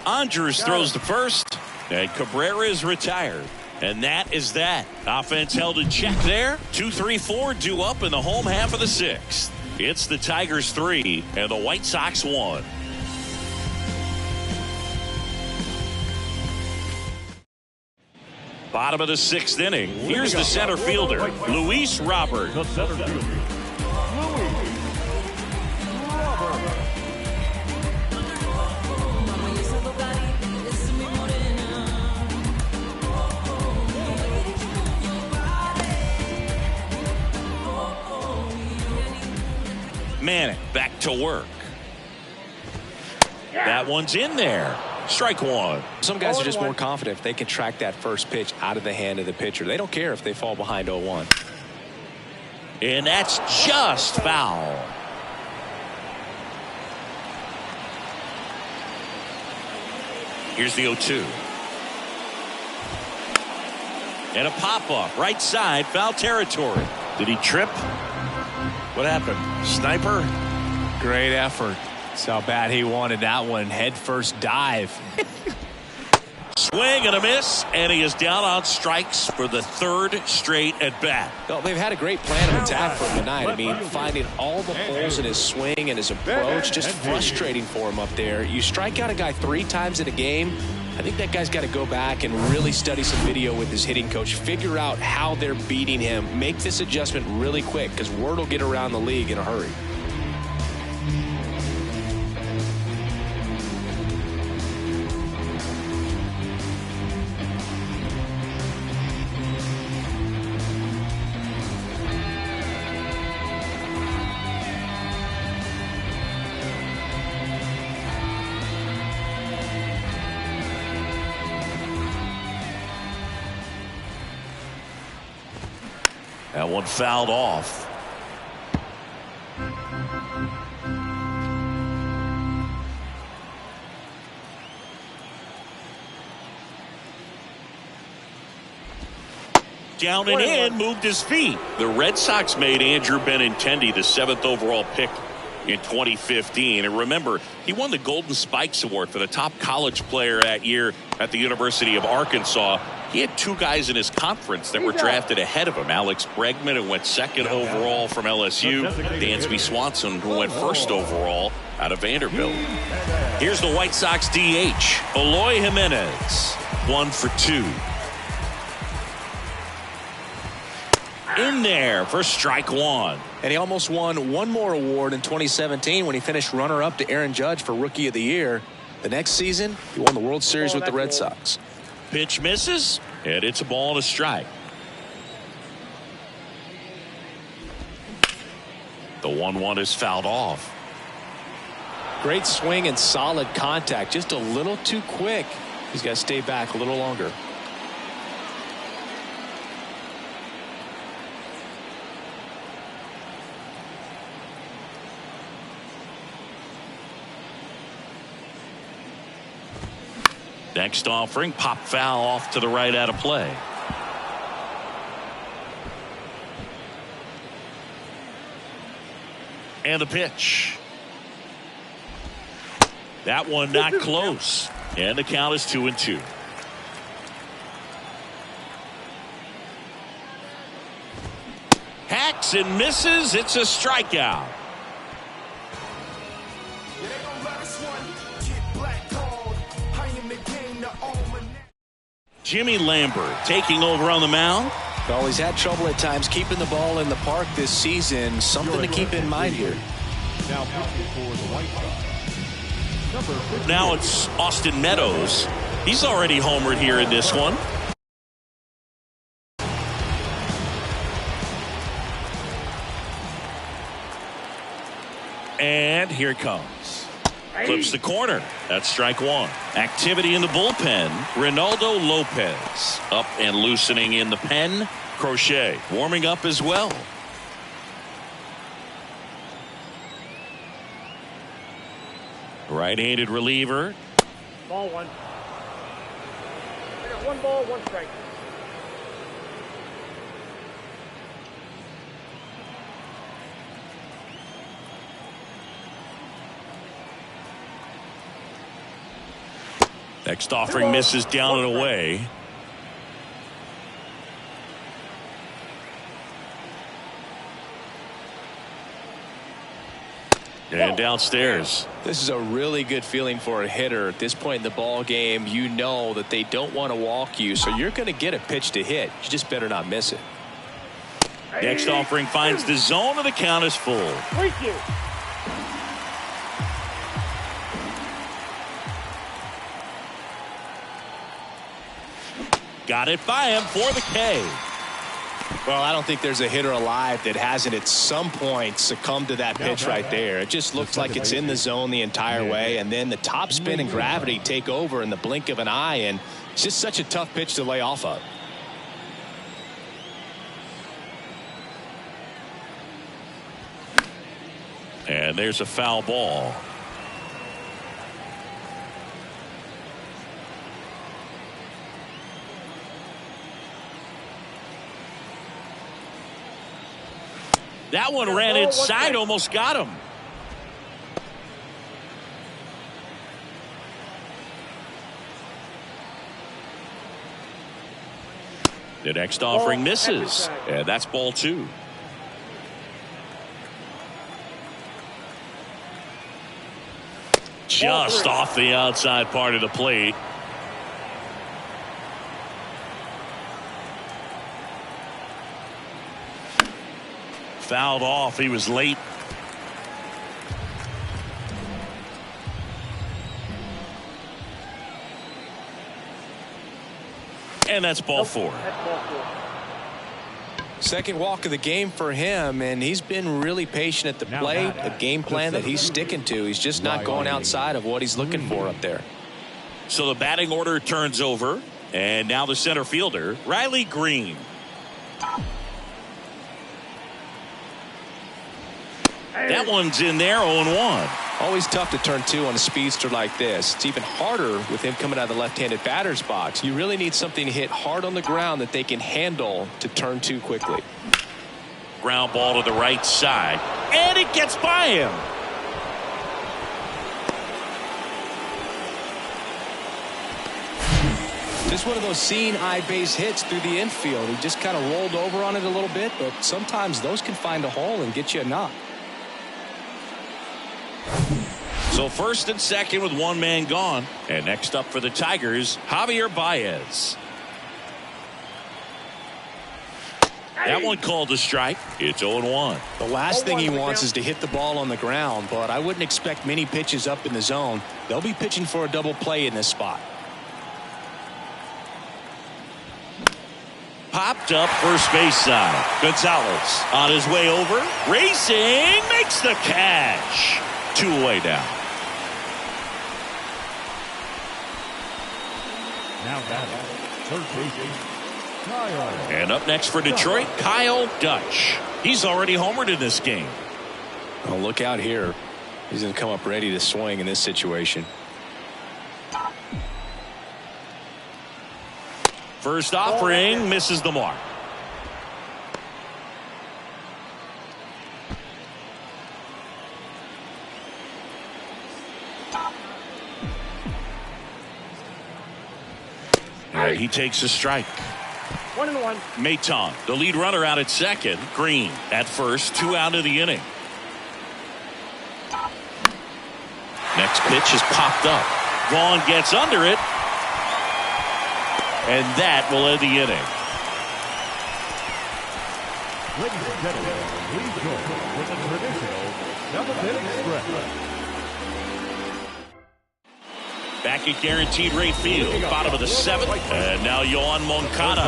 Speaker 1: Andrus throws to first, and Cabrera is retired. And that is that. Offense held in check there. 2-3-4 due up in the home half of the 6th. It's the Tigers 3 and the White Sox 1. Bottom of the 6th inning. Here's the center fielder, Luis Robert.
Speaker 3: The center fielder, Luis Robert.
Speaker 1: Manning back to work. That one's in there. Strike 1.
Speaker 2: Some guys are just more confident if they can track that first pitch out of the hand of the pitcher. They don't care if they fall behind 0-1.
Speaker 1: And that's just foul. Here's the 0-2. And a pop-up right side, foul territory. Did he trip? What happened? Sniper?
Speaker 2: Great effort. That's how bad he wanted that one. Head first dive.
Speaker 1: Swing and a miss, and he is down on strikes for the third straight at bat.
Speaker 2: Well, they've had a great plan of attack for him tonight. I mean, finding all the holes in his swing and his approach, just frustrating for him up there. You strike out a guy 3 times in a game, I think that guy's got to go back and really study some video with his hitting coach, figure out how they're beating him, make this adjustment really quick, because word will get around the league in a hurry.
Speaker 1: That one fouled off. Down and in, moved his feet. The Red Sox made Andrew Benintendi the 7th overall pick in 2015. And remember, he won the Golden Spikes Award for the top college player that year at the University of Arkansas. He had 2 guys in his conference that were drafted ahead of him. Alex Bregman, who went 2nd overall from LSU. Dansby Swanson, who went 1st overall out of Vanderbilt. Here's the White Sox DH, Eloy Jimenez, 1 for 2. In there for strike 1.
Speaker 2: And he almost won one more award in 2017 when he finished runner-up to Aaron Judge for Rookie of the Year. The next season, he won the World Series with the Red Sox.
Speaker 1: Pitch misses, and it's a ball and a strike. The 1-1 is fouled off.
Speaker 2: Great swing and solid contact, just a little too quick. He's got to stay back a little longer.
Speaker 1: Next offering, pop foul off to the right out of play. And the pitch. That one not close. And the count is 2-2. Hacks and misses. It's a strikeout. Jimmy Lambert taking over on the mound.
Speaker 2: Well, he's had trouble at times keeping the ball in the park this season. Something to keep in mind here.
Speaker 3: Now pitching for the White Sox, number 58.
Speaker 1: Now it's Austin Meadows. He's already homered here in this one. And here it comes. Clips the corner. That's strike 1. Activity in the bullpen. Reynaldo Lopez up and loosening in the pen. Crochet warming up as well. Right-handed reliever.
Speaker 4: Ball 1. I got 1 ball, 1 strike.
Speaker 1: Next offering misses down and away. And downstairs.
Speaker 2: This is a really good feeling for a hitter at this point in the ball game. You know that they don't want to walk you, so you're going to get a pitch to hit. You just better not miss it.
Speaker 1: Next offering finds the zone, and the count is full.
Speaker 4: 3-2.
Speaker 1: Got it by him for the K.
Speaker 2: Well, I don't think there's a hitter alive that hasn't at some point succumbed to that pitch right there. It just looks like it's in the zone the entire way, and then the top spin and gravity take over in the blink of an eye, and it's just such a tough pitch to lay off of.
Speaker 1: And there's a foul ball. That one ran inside, almost got him. The next offering misses, and that's ball 2. Just off the outside part of the plate. Fouled off. He was late. And that's ball 4.
Speaker 2: Second walk of the game for him, and he's been really patient at the plate. A game plan that he's sticking to. He's just not going outside of what he's looking for up there.
Speaker 1: So the batting order turns over, and now the center fielder, Riley Green. That one's in there, 0-1.
Speaker 2: Always tough to turn 2 on a speedster like this. It's even harder with him coming out of the left-handed batter's box. You really need something to hit hard on the ground that they can handle to turn 2 quickly.
Speaker 1: Ground ball to the right side, and it gets by him.
Speaker 2: Just one of those seeing eye base hits through the infield. He just kind of rolled over on it a little bit, but sometimes those can find a hole and get you a knock.
Speaker 1: So first and second with one man gone. And next up for the Tigers, Javier Baez. That one called a strike. It's 0-1.
Speaker 2: The last thing he wants is to hit the ball on the ground, but I wouldn't expect many pitches up in the zone. They'll be pitching for a double play in this spot.
Speaker 1: Popped up first base side. Gonzalez on his way over. Racing. Makes the catch. 2 away now.
Speaker 3: Now batting, third baseman, Kyle.
Speaker 1: And up next for Detroit, Kyle Dutch. He's already homered in this game.
Speaker 2: Oh, look out here. He's going to come up ready to swing in this situation.
Speaker 1: First offering misses the mark. And he takes a strike.
Speaker 4: 1-1.
Speaker 1: Maton, the lead runner, out at second. Green at first, 2 out of the inning. Next pitch is popped up. Vaughn gets under it. And that will end the inning.
Speaker 3: Ladies and gentlemen, please join with the traditional 7-inning stretch.
Speaker 1: Back at Guaranteed Rate Field, bottom of the 7th. And now Yoan Moncada.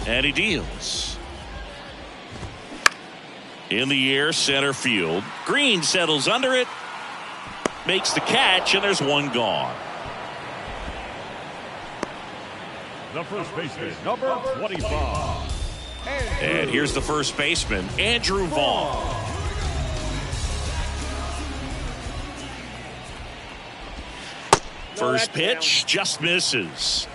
Speaker 1: And he deals. In the air, center field. Green settles under it. Makes the catch, and there's one gone.
Speaker 3: The first baseman, number 25.
Speaker 1: And here's the first baseman, Andrew Vaughn. First pitch just misses.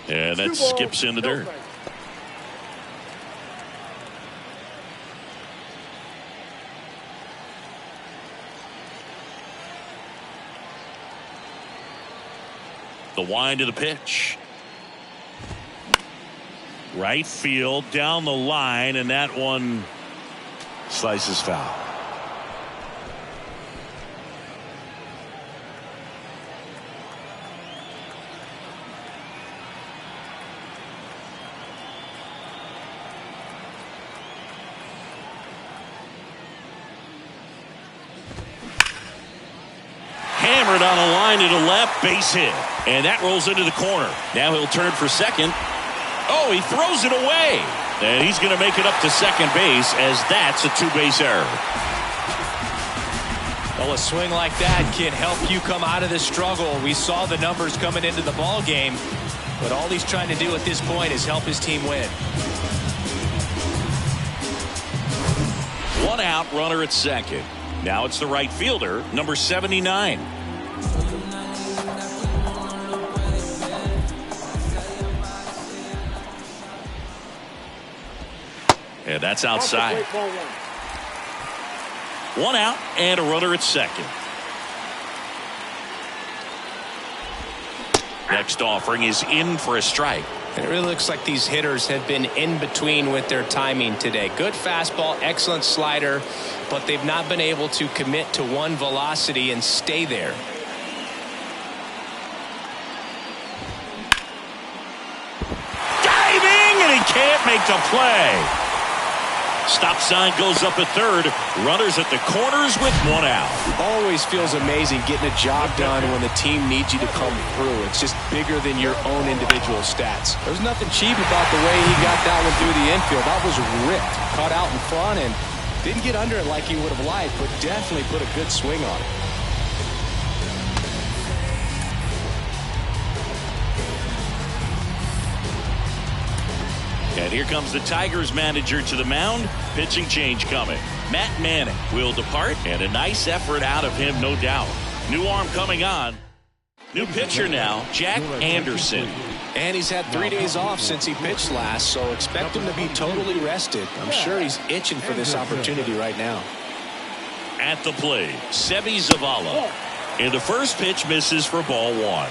Speaker 1: And that skips in the dirt. The wind of the pitch. Right field down the line, and that one slices foul. Hammered on a line to the left, base hit. And that rolls into the corner. Now he'll turn for second. Oh, he throws it away. And he's going to make it up to second base, as that's a 2-base error.
Speaker 2: Well, a swing like that can help you come out of the struggle. We saw the numbers coming into the ball game, but all he's trying to do at this point is help his team win.
Speaker 1: One out, runner at second. Now it's the right fielder, number 79. And that's outside. One out and a runner at second. Next offering is in for a strike.
Speaker 2: It really looks like these hitters have been in between with their timing today. Good fastball, excellent slider, but they've not been able to commit to one velocity and stay there.
Speaker 1: Diving, and he can't make the play. Stop sign goes up at third. Runners at the corners with one out.
Speaker 2: Always feels amazing getting a job done when the team needs you to come through. It's just bigger than your own individual stats.
Speaker 5: There's nothing cheap about the way he got that one through the infield. That was ripped. Cut out in front and didn't get under it like he would have liked, but definitely put a good swing on it.
Speaker 1: And here comes the Tigers manager to the mound. Pitching change coming. Matt Manning will depart, and a nice effort out of him, no doubt. New arm coming on. New pitcher now, Jack Anderson.
Speaker 2: And he's had 3 days off since he pitched last, so expect him to be totally rested. I'm sure he's itching for this opportunity right now.
Speaker 1: At the plate, Seby Zavala. And the first pitch misses for ball one.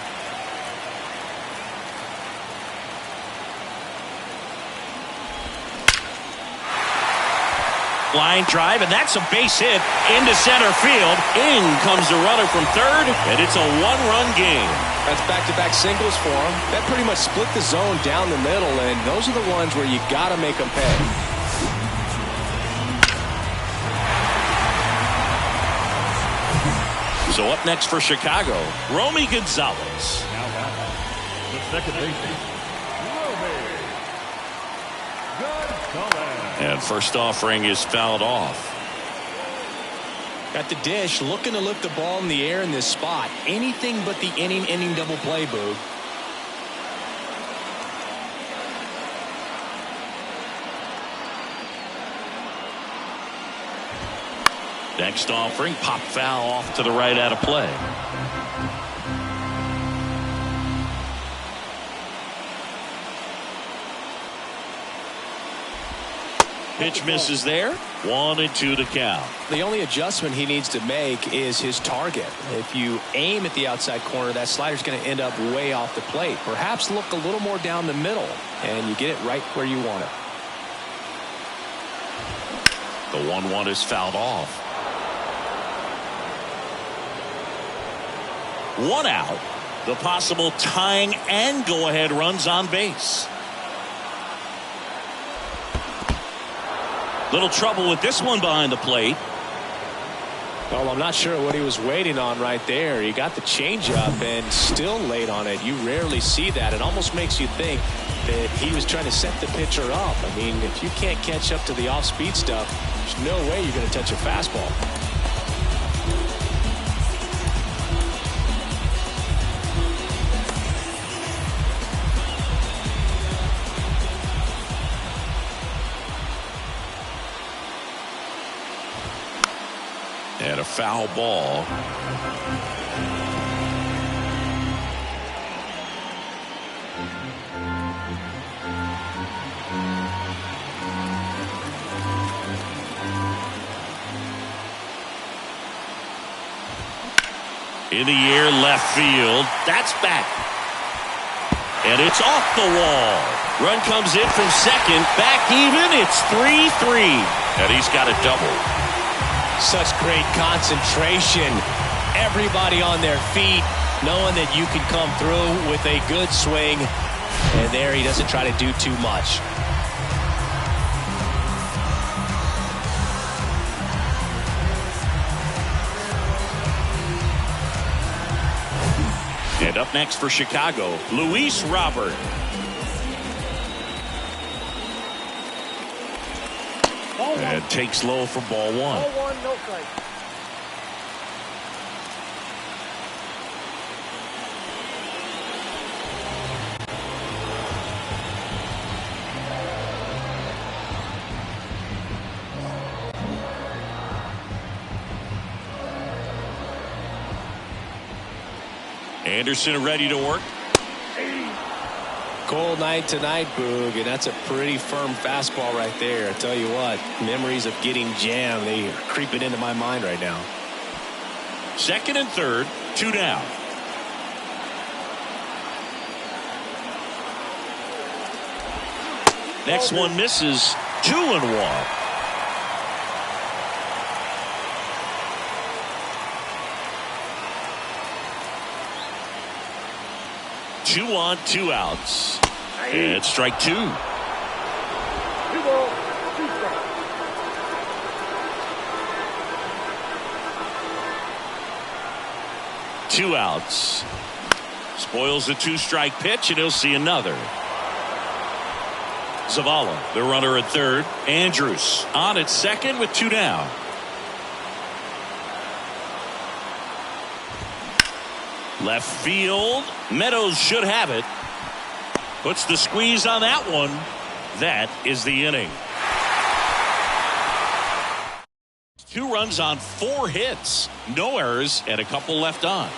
Speaker 1: Line drive, and that's a base hit into center field. In comes the runner from third, and it's a one-run game.
Speaker 2: That's back-to-back singles for him. That pretty much split the zone down the middle, and those are the ones where you got to make them pay.
Speaker 1: So up next for Chicago, Romy Gonzalez.
Speaker 3: Now back, the second baseman, Romy Gonzalez.
Speaker 1: And first offering is fouled off.
Speaker 2: At the dish, looking to lift the ball in the air in this spot. Anything but the inning double play, Boog.
Speaker 1: Next offering, pop foul off to the right out of play. Pitch misses there. 1-2 to count.
Speaker 2: The only adjustment he needs to make is his target. If you aim at the outside corner, that slider's going to end up way off the plate. Perhaps look a little more down the middle, and you get it right where you want it.
Speaker 1: The 1-1 is fouled off. One out. The possible tying and go-ahead runs on base. Little trouble with this one behind the plate.
Speaker 2: Well, I'm not sure what he was waiting on right there. He got the changeup and still late on it. You rarely see that. It almost makes you think that he was trying to set the pitcher up. I mean, if you can't catch up to the off-speed stuff, there's no way you're going to touch a fastball.
Speaker 1: And a foul ball. In the air, left field. That's back. And it's off the wall. Run comes in from second. Back even. It's 3-3. And he's got a double.
Speaker 2: Such great concentration. Everybody on their feet, knowing that you can come through with a good swing. And there he doesn't try to do too much.
Speaker 1: And up next for Chicago, Luis Robert. And takes low for ball one.
Speaker 4: Ball one, no strike.
Speaker 1: Anderson ready to work.
Speaker 2: Cold night tonight, Boog, and that's a pretty firm fastball right there. I tell you what, memories of getting jammed, they are creeping into my mind right now.
Speaker 1: Second and third, 2 down. Next one misses. 2-1. Two on, 2 outs. And strike 2.
Speaker 4: 2 balls, 2 strikes.
Speaker 1: Two outs. Spoils the 2-strike pitch, and he'll see another. Zavala, the runner at third. Andrus on at second with 2 down. Left field. Meadows should have it. Puts the squeeze on that one. That is the inning. 2 runs on 4 hits. No errors and a couple left on.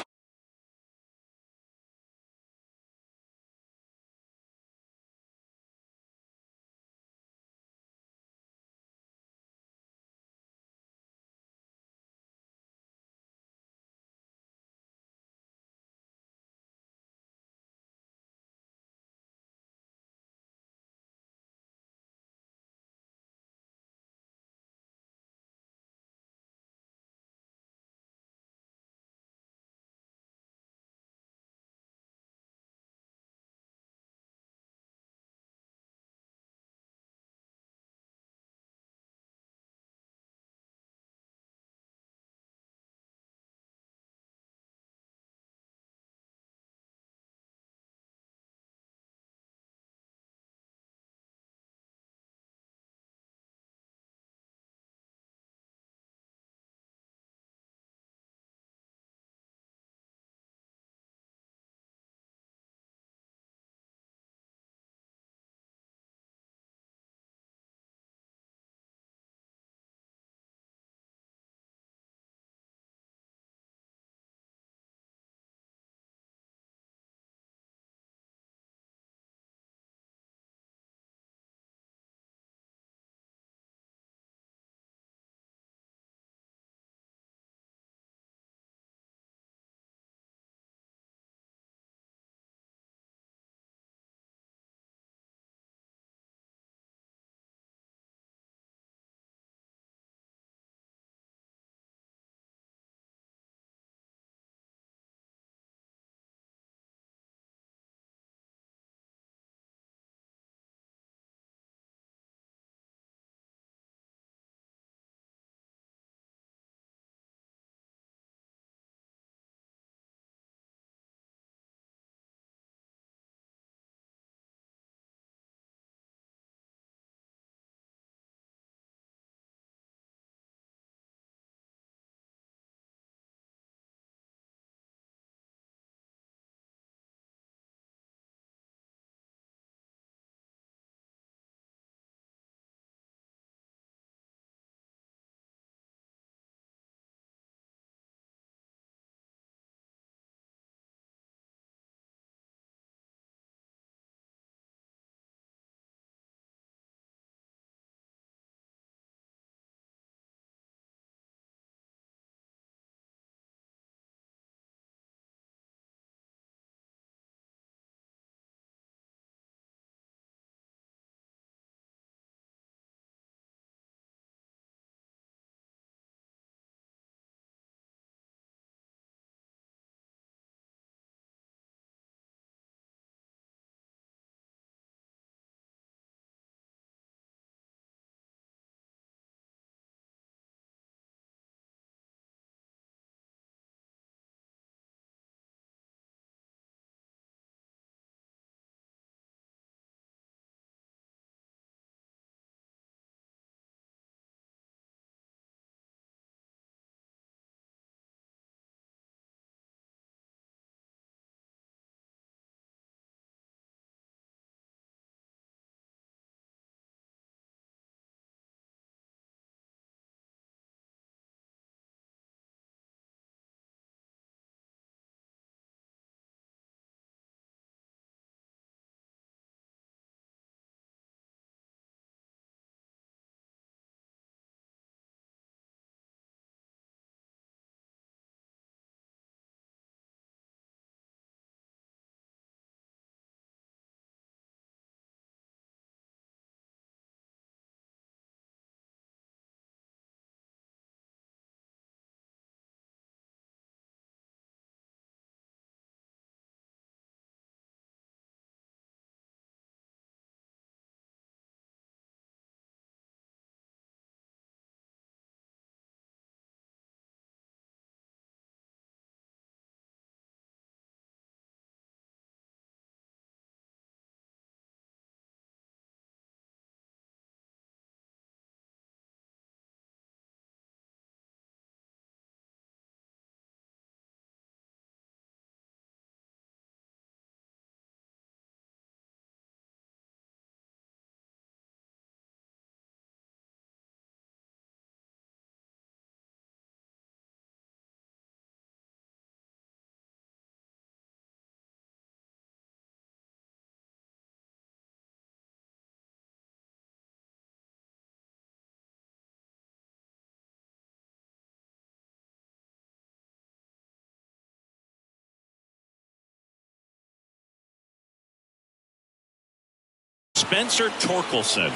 Speaker 1: Spencer Torkelson.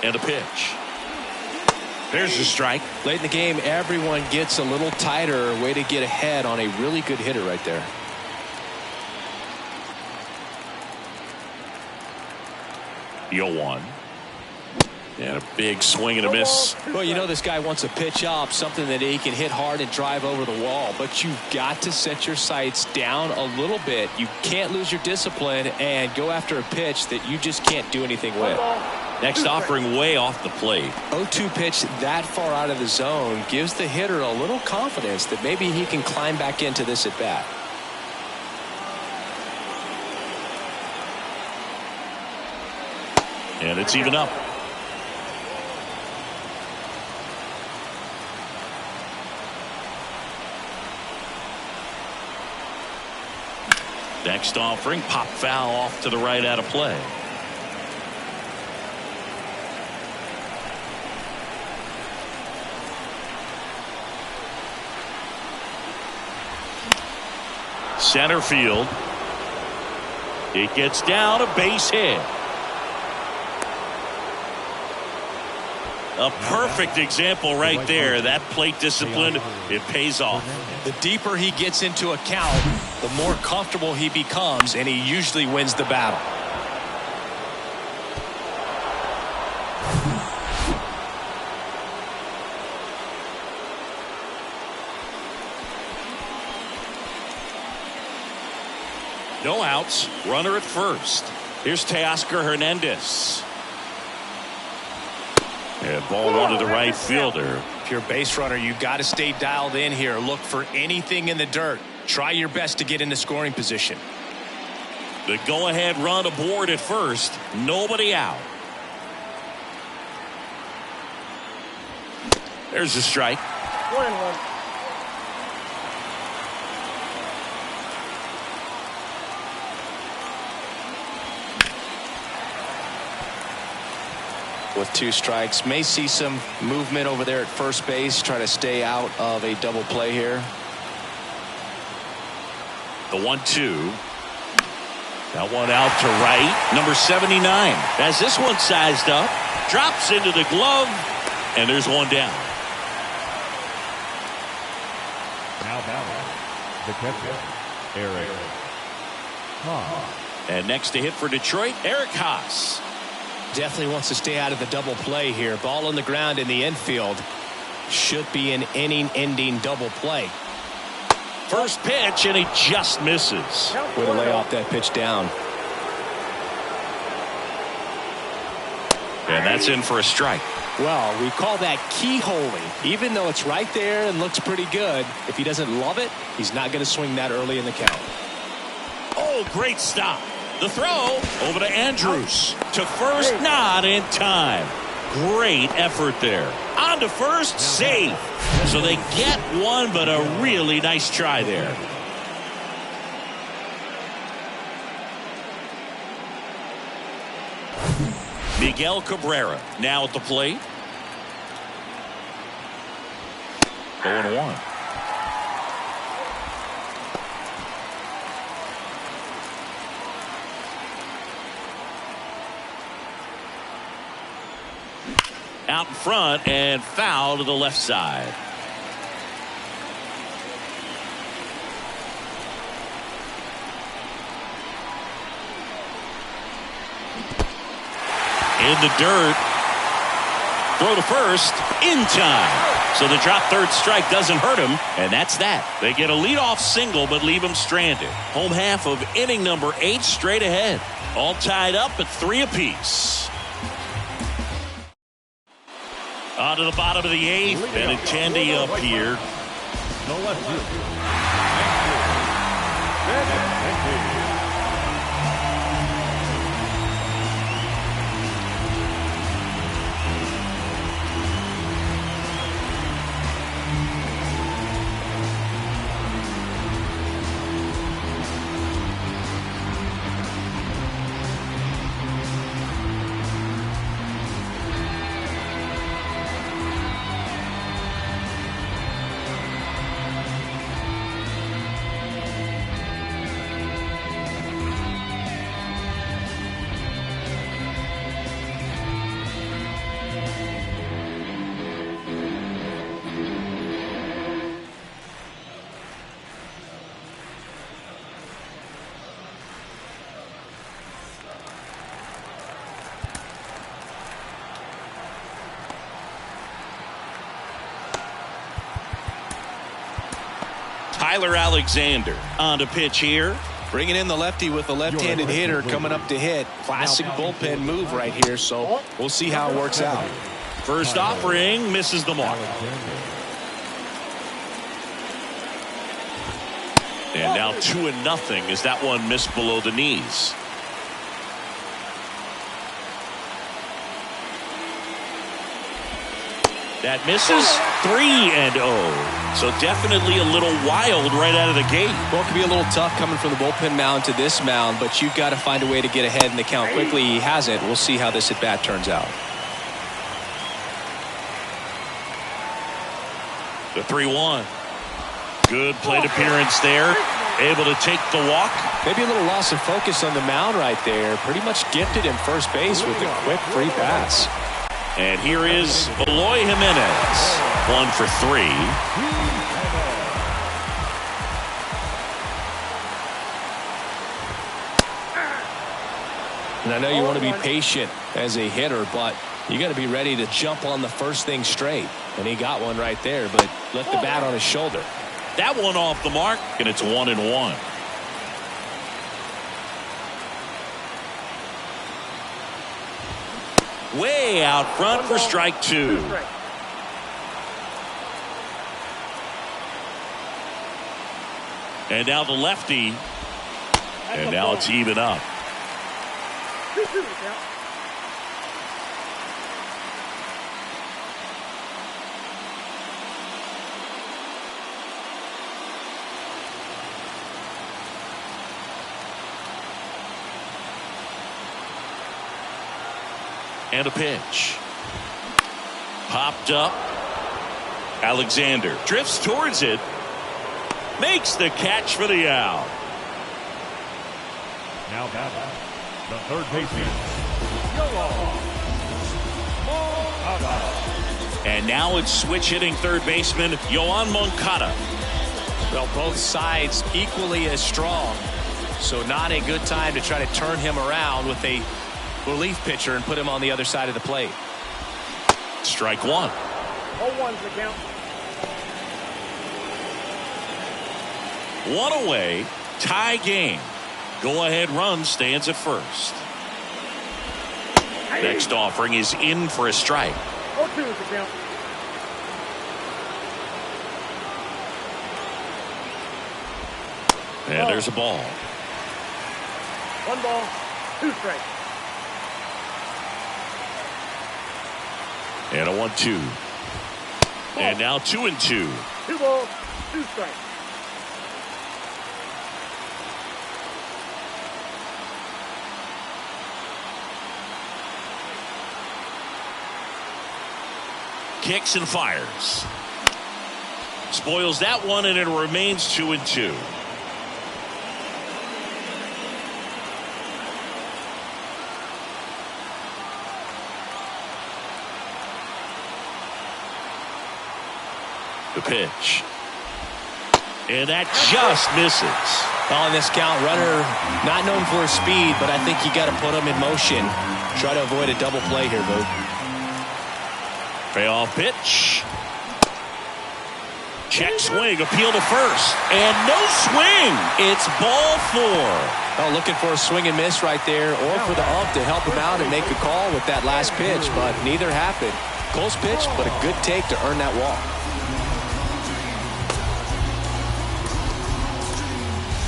Speaker 1: And a pitch. There's the strike.
Speaker 2: Late in the game, everyone gets a little tighter. Way to get ahead on a really good hitter right there.
Speaker 1: The 0-1. And a big swing and a miss.
Speaker 2: Well, you know this guy wants a pitch up, something that he can hit hard and drive over the wall. But you've got to set your sights down a little bit. You can't lose your discipline and go after a pitch that you just can't do anything with.
Speaker 1: Next offering way off the plate.
Speaker 2: 0-2 pitch that far out of the zone gives the hitter a little confidence that maybe he can climb back into this at bat.
Speaker 1: And it's even up. Next offering, pop foul off to the right out of play. Center field. It gets down, a base hit. A perfect example right there. That plate discipline, it pays off.
Speaker 2: The deeper he gets into a count, the more comfortable he becomes, and he usually wins the battle.
Speaker 1: No outs, runner at first. Here's Teoscar Hernandez. And ball one to the right fielder.
Speaker 2: If you're a base runner, you got to stay dialed in here. Look for anything in the dirt. Try your best to get into scoring position.
Speaker 1: The go-ahead run aboard at first. Nobody out. There's a strike.
Speaker 4: 1-1.
Speaker 2: With 2 strikes, may see some movement over there at first base. Try to stay out of a double play here.
Speaker 1: The 1-2. That one out to right. Number 79 has this one sized up. Drops into the glove. And there's one down.
Speaker 3: Now batting, the catcher, Eric Haas.
Speaker 1: And next to hit for Detroit, Eric Haas.
Speaker 2: Definitely wants to stay out of the double play here. Ball on the ground in the infield. Should be an inning-ending double play.
Speaker 1: First pitch, and he just misses.
Speaker 2: Way to lay off that pitch down.
Speaker 1: And that's in for a strike.
Speaker 2: Well, we call that keyholing. Even though it's right there and looks pretty good, if he doesn't love it, he's not going to swing that early in the count.
Speaker 1: Oh, great stop. The throw over to Andrus. To first, not in time. Great effort there. On to first, safe. So they get one, but a really nice try there. Miguel Cabrera now at the plate. 0-1. Out in front and foul to the left side. In the dirt. Throw to first in time. So the drop third strike doesn't hurt him, and that's that. They get a leadoff single but leave him stranded. Home half of inning number 8 straight ahead. All tied up at 3 apiece. On to the bottom of the 8th, Benintendi up here.
Speaker 3: No left field.
Speaker 1: Tyler Alexander on to pitch here.
Speaker 2: Bringing in the lefty with the left-handed hitter coming up to hit. Classic bullpen move right here, so we'll see how it works out.
Speaker 1: First offering misses the mark. And now 2-0 as that one missed below the knees. That misses. 3-0. So definitely a little wild right out of the gate.
Speaker 2: Well, it could be a little tough coming from the bullpen mound to this mound, but you've got to find a way to get ahead in the count quickly. He hasn't. We'll see how this at-bat turns out.
Speaker 1: The 3-1. Good plate appearance there. Able to take the walk.
Speaker 2: Maybe a little loss of focus on the mound right there. Pretty much gifted him first base with a quick free pass.
Speaker 1: And here is Eloy Jimenez. 1 for 3.
Speaker 2: And I know you want to be patient as a hitter, but you got to be ready to jump on the first thing straight. And he got one right there, but left the bat on his shoulder.
Speaker 1: That one off the mark, and it's 1-1. Way out front for strike 2. And now the lefty. And now it's even up. And a pitch. Popped up. Alexander drifts towards it. Makes the catch for the out.
Speaker 3: Now batting, the third baseman,
Speaker 1: And now it's switch hitting third baseman Yoan Moncada.
Speaker 2: Well, both sides equally as strong. So not a good time to try to turn him around with a relief pitcher and put him on the other side of the plate.
Speaker 1: Strike 1.
Speaker 4: 0-1's the count.
Speaker 1: 1 away. Tie game. Go ahead run stands at first. Next offering is in for a strike.
Speaker 4: 0-2 is the count.
Speaker 1: And there's a ball.
Speaker 4: 1 ball, 2 strikes.
Speaker 1: And a 1-2. And now 2-2.
Speaker 4: 2 balls, 2 strikes.
Speaker 1: Kicks and fires. Spoils that one, and it remains 2-2. The pitch. And that just misses.
Speaker 2: On this count, runner not known for his speed, but I think you got to put him in motion. Try to avoid a double play here, Boo.
Speaker 1: Payoff pitch. Check swing, appeal to first, and no swing. It's ball 4.
Speaker 2: Oh, looking for a swing and miss right there, or for the ump to help him out and make a call with that last pitch, but neither happened. Close pitch, but a good take to earn that walk.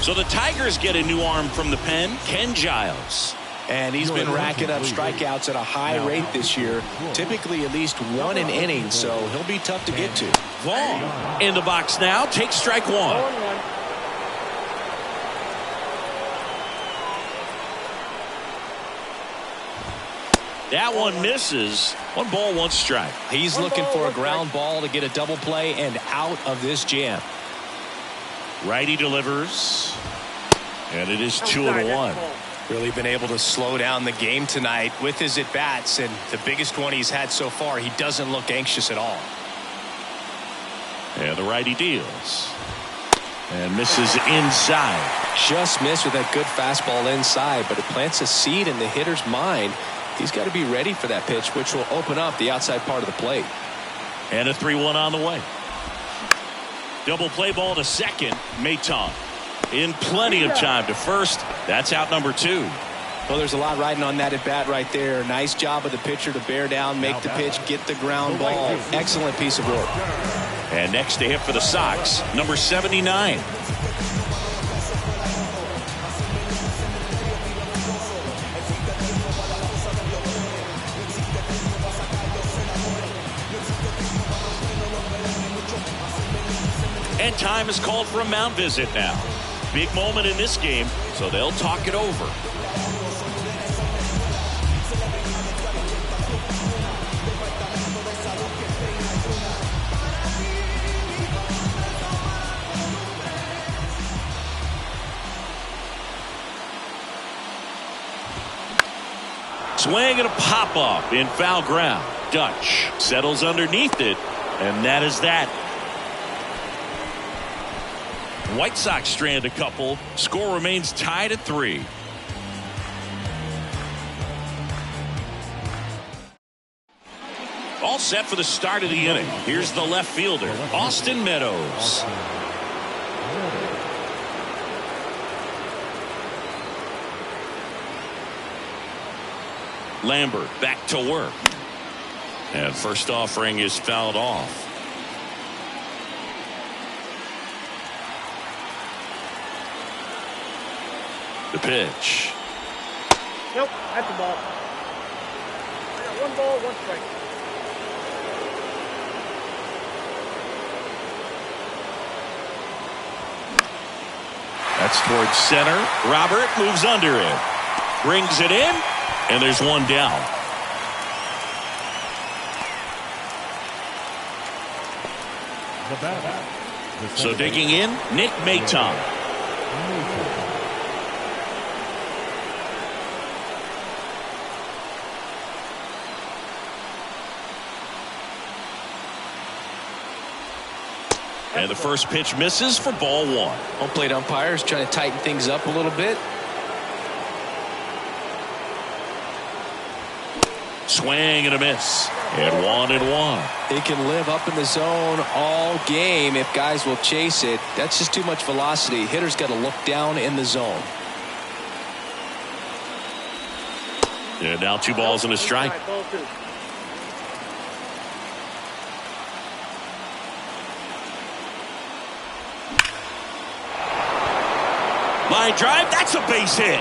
Speaker 1: So the Tigers get a new arm from the pen, Ken Giles.
Speaker 2: And he's been racking up strikeouts at a high rate this year, typically at least 1 an inning, so he'll be tough to get to.
Speaker 1: Vaughn in the box now, takes strike 1.
Speaker 4: 0-1.
Speaker 1: That one misses. 1 ball, 1 strike.
Speaker 2: He's looking for a ground ball to get a double play and out of this jam.
Speaker 1: Righty delivers. And it is 2-1.
Speaker 2: Really been able to slow down the game tonight with his at-bats, and the biggest one he's had so far, he doesn't look anxious at all.
Speaker 1: And the righty deals. And misses inside.
Speaker 2: Just missed with that good fastball inside, but it plants a seed in the hitter's mind. He's got to be ready for that pitch, which will open up the outside part of the plate.
Speaker 1: And a 3-1 on the way. Double play ball to second. Maton in plenty of time to first. That's out number 2.
Speaker 2: Well, there's a lot riding on that at bat right there. Nice job of the pitcher to bear down, make the pitch, get the ground ball. Excellent piece of work.
Speaker 1: And next to hit for the Sox, number 79. And time is called for a mound visit now. Big moment in this game, so they'll talk it over. Swing and a pop-up in foul ground. Dutch settles underneath it, and that is that. White Sox strand a couple. Score remains tied at 3. All set for the start of the inning. Here's the left fielder, Austin Meadows. Lambert back to work. And first offering is fouled off. The pitch.
Speaker 4: Nope, that's the ball. I got 1 ball, 1 strike.
Speaker 1: That's towards center. Robert moves under it. Brings it in. And there's 1 down. So digging in, Nick Maton. And the first pitch misses for ball 1.
Speaker 2: Home plate umpires trying to tighten things up a little bit.
Speaker 1: Swing and a miss. And 1-1.
Speaker 2: They can live up in the zone all game if guys will chase it. That's just too much velocity. Hitter's got to look down in the zone.
Speaker 1: And now 2 balls and a strike.
Speaker 4: Ball 2.
Speaker 1: Line drive, that's a base hit.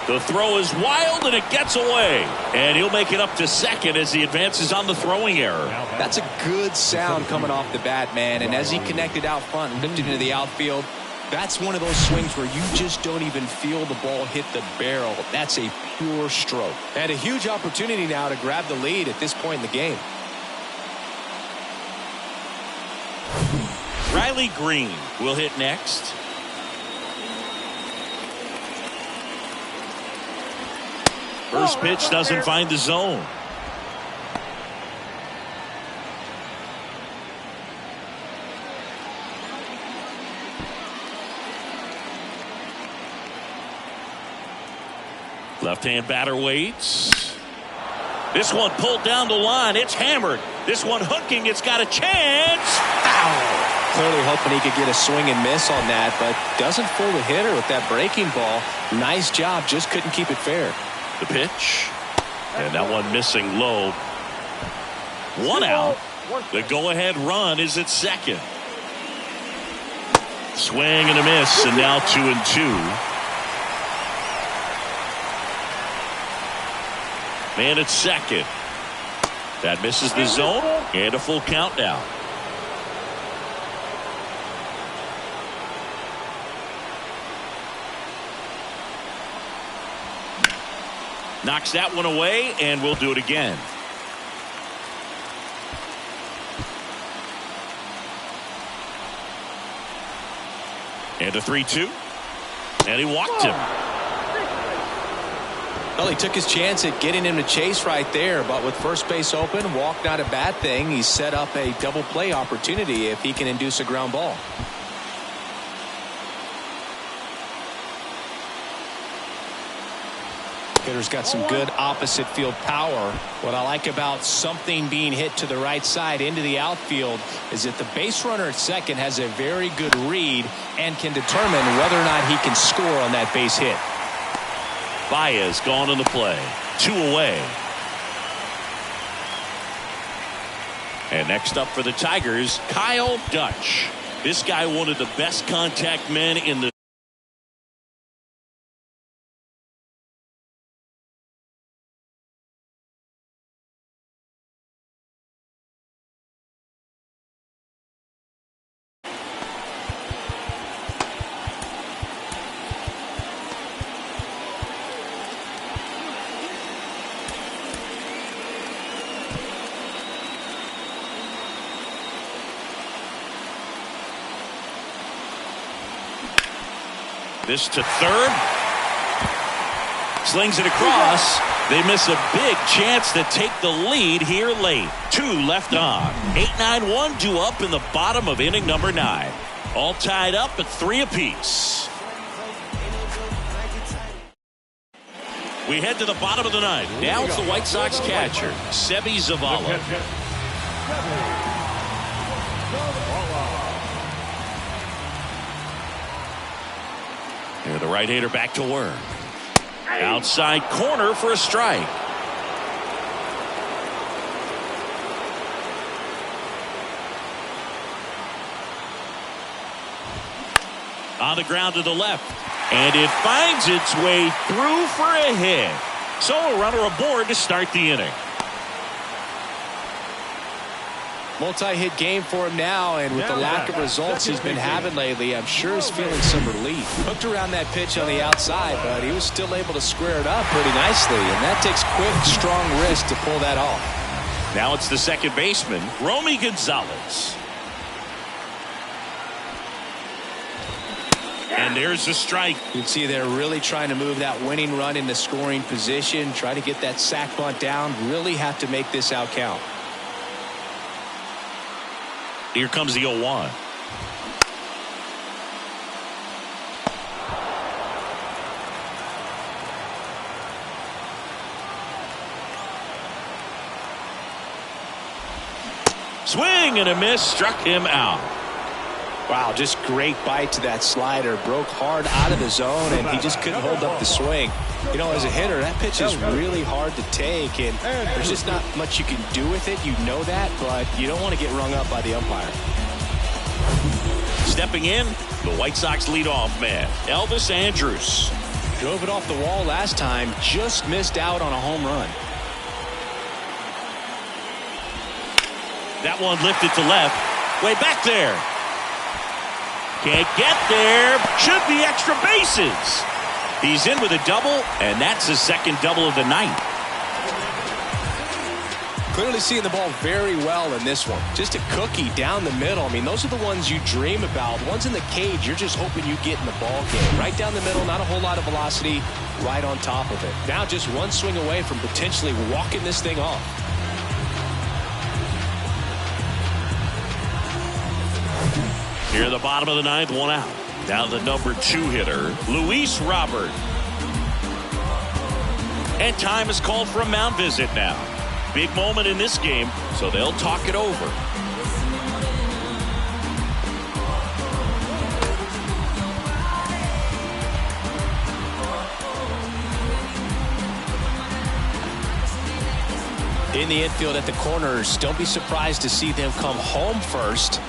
Speaker 1: The throw is wild and it gets away. And he'll make it up to second as he advances on the throwing error.
Speaker 2: That's a good sound coming off the bat, man. And as he connected out front and lifted into the outfield, that's one of those swings where you just don't even feel the ball hit the barrel. That's a pure stroke. And a huge opportunity now to grab the lead at this point in the game.
Speaker 1: Riley Green will hit next. First pitch doesn't find the zone. Left-hand batter waits. This one pulled down the line. It's hammered. This one hooking. It's got a chance. Foul.
Speaker 2: Clearly hoping he could get a swing and miss on that, but doesn't fool the hitter with that breaking ball. Nice job. Just couldn't keep it fair.
Speaker 1: The pitch. And that one missing low. 1 out. The go-ahead run is at second. Swing and a miss, and now 2-2. Man at second. That misses the zone, and a full count now. Knocks that one away, and we'll do it again. And a 3-2. And he walked him.
Speaker 2: Well, he took his chance at getting him to chase right there, but with first base open, walk not a bad thing. He set up a double play opportunity if he can induce a ground ball. Hitter's corner's got some good opposite field power. What I like about something being hit to the right side into the outfield is that the base runner at second has a very good read and can determine whether or not he can score on that base hit.
Speaker 1: Baez gone in the play. 2 away. And next up for the Tigers, Kyle Dutch. This guy one of the best contact men in the This to third. Slings it across. They miss a big chance to take the lead here late. 2 left on. 8-9-1 due up in the bottom of inning number 9. All tied up at 3 apiece. We head to the bottom of the 9th. Now it's the White Sox catcher, Seby Zavala. Here the right-hander back to work. Outside corner for a strike. On the ground to the left. And it finds its way through for a hit. So a runner aboard to start the inning.
Speaker 2: Multi-hit game for him now, and with the lack of results he's been having lately, I'm sure he's feeling some relief. Hooked around that pitch on the outside, but he was still able to square it up pretty nicely, and that takes quick, strong wrist to pull that off.
Speaker 1: Now it's the second baseman, Romy Gonzalez. And there's the strike.
Speaker 2: You can see they're really trying to move that winning run into scoring position, try to get that sac bunt down, really have to make this out count.
Speaker 1: Here comes the 0-1. Swing and a miss, struck him out.
Speaker 2: Wow, just great bite to that slider. Broke hard out of the zone, and he just couldn't hold up the swing. You know, as a hitter, that pitch is really hard to take, and there's just not much you can do with it. You know that, but you don't want to get rung up by the umpire.
Speaker 1: Stepping in, the White Sox leadoff man, Elvis Andrus.
Speaker 2: Drove it off the wall last time, just missed out on a home run.
Speaker 1: That one lifted to left, way back there. Can't get there. Should be extra bases. He's in with a double, and that's his second double of the night.
Speaker 2: Clearly seeing the ball very well in this one. Just a cookie down the middle. I mean, those are the ones you dream about. Ones in the cage, you're just hoping you get in the ball game. Right down the middle, not a whole lot of velocity, right on top of it. Now just one swing away from potentially walking this thing off.
Speaker 1: Here at the bottom of the 9th, 1 out. Now the number 2 hitter, Luis Robert. And time is called for a mound visit now. Big moment in this game, so they'll talk it over.
Speaker 2: In the infield at the corners, don't be surprised to see them come home first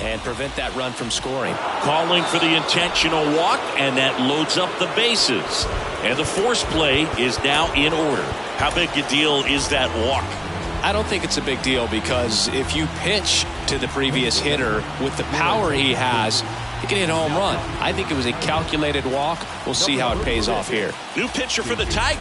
Speaker 2: and prevent that run from scoring.
Speaker 1: Calling for the intentional walk, and that loads up the bases. And the force play is now in order. How big a deal is that walk?
Speaker 2: I don't think it's a big deal, because if you pitch to the previous hitter with the power he has, he can hit a home run. I think it was a calculated walk. We'll see how it pays off here.
Speaker 1: New pitcher for the Tigers.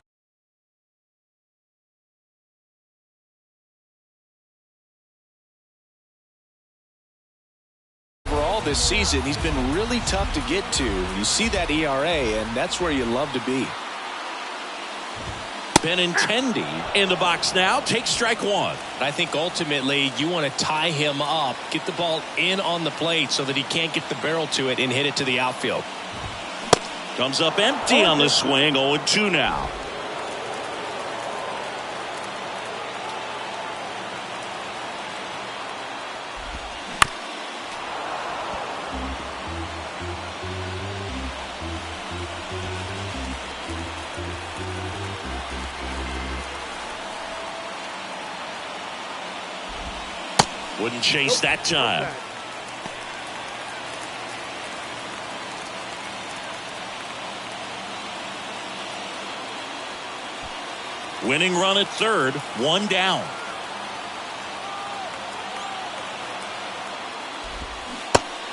Speaker 2: This season, he's been really tough to get to. You see that ERA, and that's where you love to be.
Speaker 1: Benintendi in the box now. Take strike 1.
Speaker 2: I think ultimately you want to tie him up, get the ball in on the plate so that he can't get the barrel to it and hit it to the outfield.
Speaker 1: Comes up empty on the swing. 0-2 now. Wouldn't chase that time. Winning run at third, one down.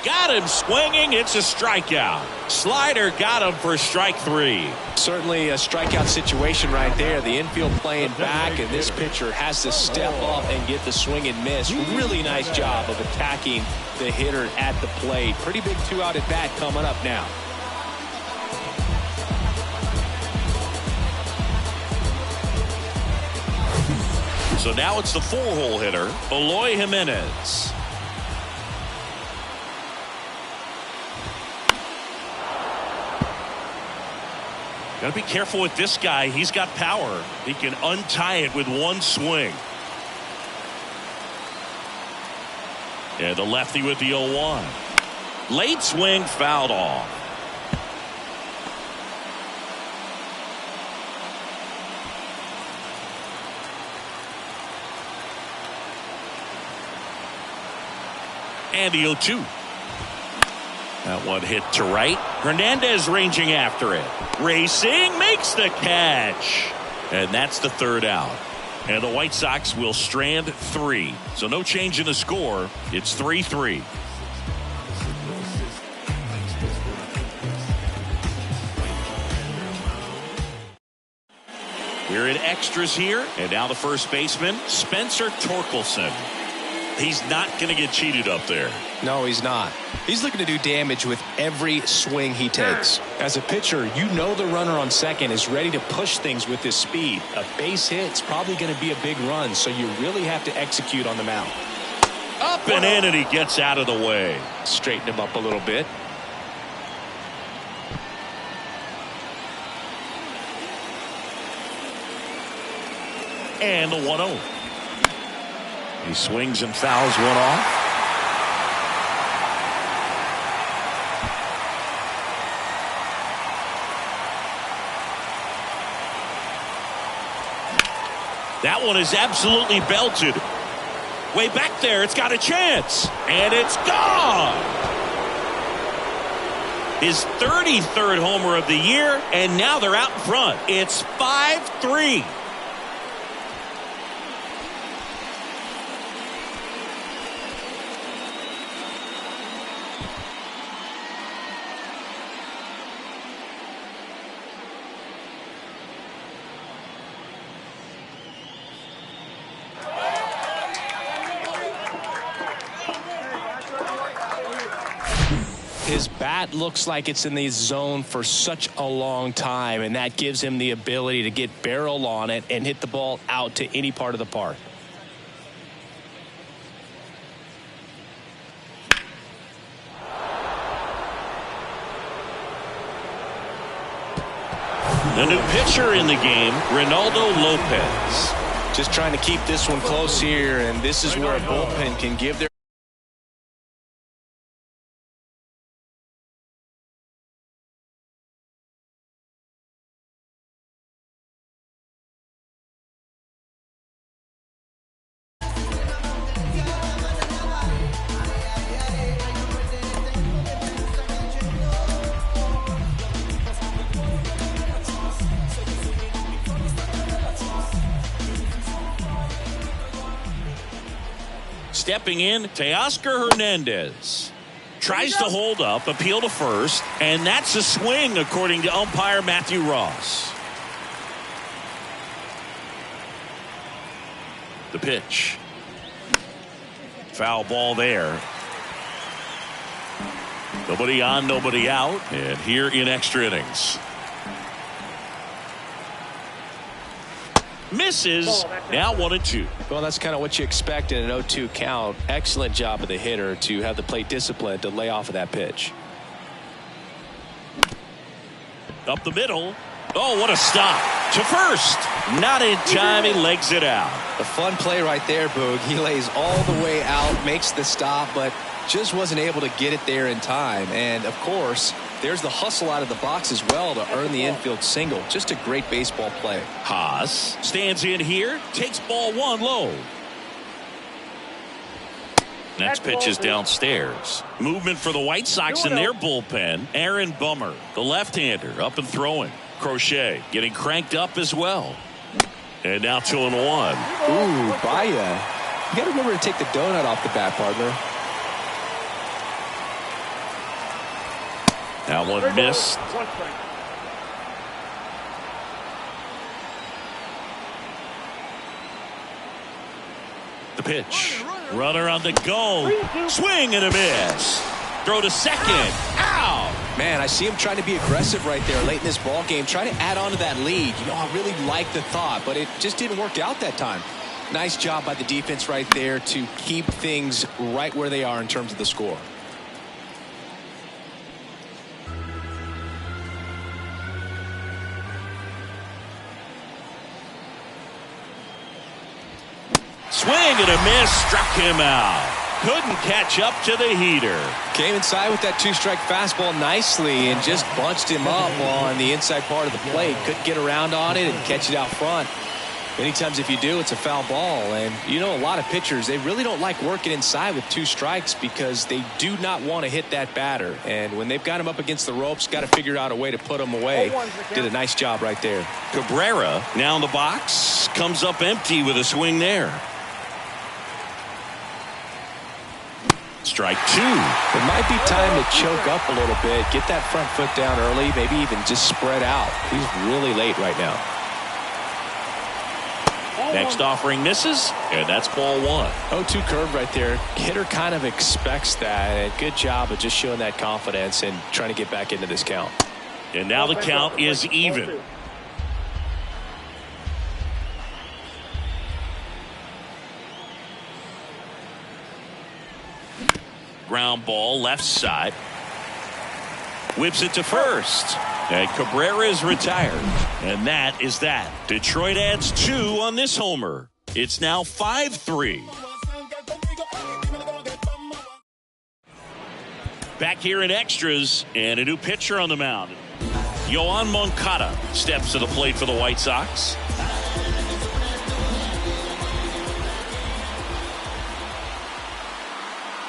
Speaker 1: Got him swinging. It's a strikeout. Slider got him for strike three.
Speaker 2: Certainly a strikeout situation right there. The infield playing back, and this pitcher has to step up and get the swing and miss. Really nice job of attacking the hitter at the plate. Pretty big 2-out at bat coming up now.
Speaker 1: So now it's the 4-hole hitter, Eloy Jimenez. Got to be careful with this guy. He's got power. He can untie it with one swing. Yeah, the lefty with the 0-1. Late swing, fouled off. And the 0-2. That one hit to right. Hernandez ranging after it. Racing, makes the catch. And that's the 3rd out. And the White Sox will strand 3. So no change in the score. It's 3-3. We're in extras here. And now the first baseman, Spencer Torkelson. He's not going to get cheated up there.
Speaker 2: No, he's not. He's looking to do damage with every swing he takes. As a pitcher, you know the runner on second is ready to push things with his speed. A base hit's probably going to be a big run, so you really have to execute on the mound.
Speaker 1: Up and in, and he gets out of the way.
Speaker 2: Straighten him up a little bit.
Speaker 1: And the 1-0. He swings and fouls one off. That one is absolutely belted. Way back there, it's got a chance. And it's gone. His 33rd homer of the year, and now they're out in front. It's 5-3.
Speaker 2: His bat looks like it's in the zone for such a long time, and that gives him the ability to get barrel on it and hit the ball out to any part of the park.
Speaker 1: The new pitcher in the game, Ronaldo Lopez.
Speaker 2: Just trying to keep this one close here, and this is where a bullpen can give their
Speaker 1: Stepping in, Teoscar Hernandez. Tries to hold up, appeal to first, and that's a swing according to umpire Matthew Ross. The pitch. Foul ball there. Nobody on, nobody out, and here in extra innings. Misses. Now 1-2.
Speaker 2: Well, that's kind of what you expect in an 0-2 count. Excellent job of the hitter to have the plate discipline to lay off of that pitch.
Speaker 1: Up the middle. Oh, what a stop. To first. Not in time. He legs it out.
Speaker 5: A fun play right there, Boog. He lays all the way out, makes the stop, but just wasn't able to get it there in time. And, of course, there's the hustle out of the box as well to earn the infield single. Just a great baseball play.
Speaker 1: Haas stands in here, takes ball one low. Next pitch is downstairs. Movement for the White Sox in their bullpen. Aaron Bummer, the left-hander, up and throwing. Crochet getting cranked up as well. And now 2-1.
Speaker 5: Ooh, Baez. You got to remember to take the donut off the bat, partner.
Speaker 1: That one missed. The pitch. Runner on the go. Swing and a miss. Throw to second. Out.
Speaker 5: Man, I see him trying to be aggressive right there late in this ball game, trying to add on to that lead. You know, I really like the thought, but it just didn't work out that time. Nice job by the defense right there to keep things right where they are in terms of the score.
Speaker 1: Swing and a miss. Struck him out. Couldn't catch up to the heater.
Speaker 5: Came inside with that two-strike fastball nicely and just bunched him up on the inside part of the plate. Couldn't get around on it and catch it out front. Many times if you do, it's a foul ball. And you know, a lot of pitchers, they really don't like working inside with two strikes because they do not want to hit that batter. And when they've got him up against the ropes, got to figure out a way to put him away. Did a nice job right there.
Speaker 1: Cabrera now in the box. Comes up empty with a swing there. Strike two.
Speaker 5: It might be time to choke up a little bit, get that front foot down early, maybe even just spread out. He's really late right now.
Speaker 1: Next offering misses, and that's ball one.
Speaker 2: 0-2 curve right there. Hitter kind of expects that, and good job of just showing that confidence and trying to get back into this count.
Speaker 1: And now the count is even. Ground ball left side. Whips it to first. And Cabrera is retired. And that is that. Detroit adds 2 on this homer. It's now 5-3. Back here in extras and a new pitcher on the mound. Yoan Moncada steps to the plate for the White Sox.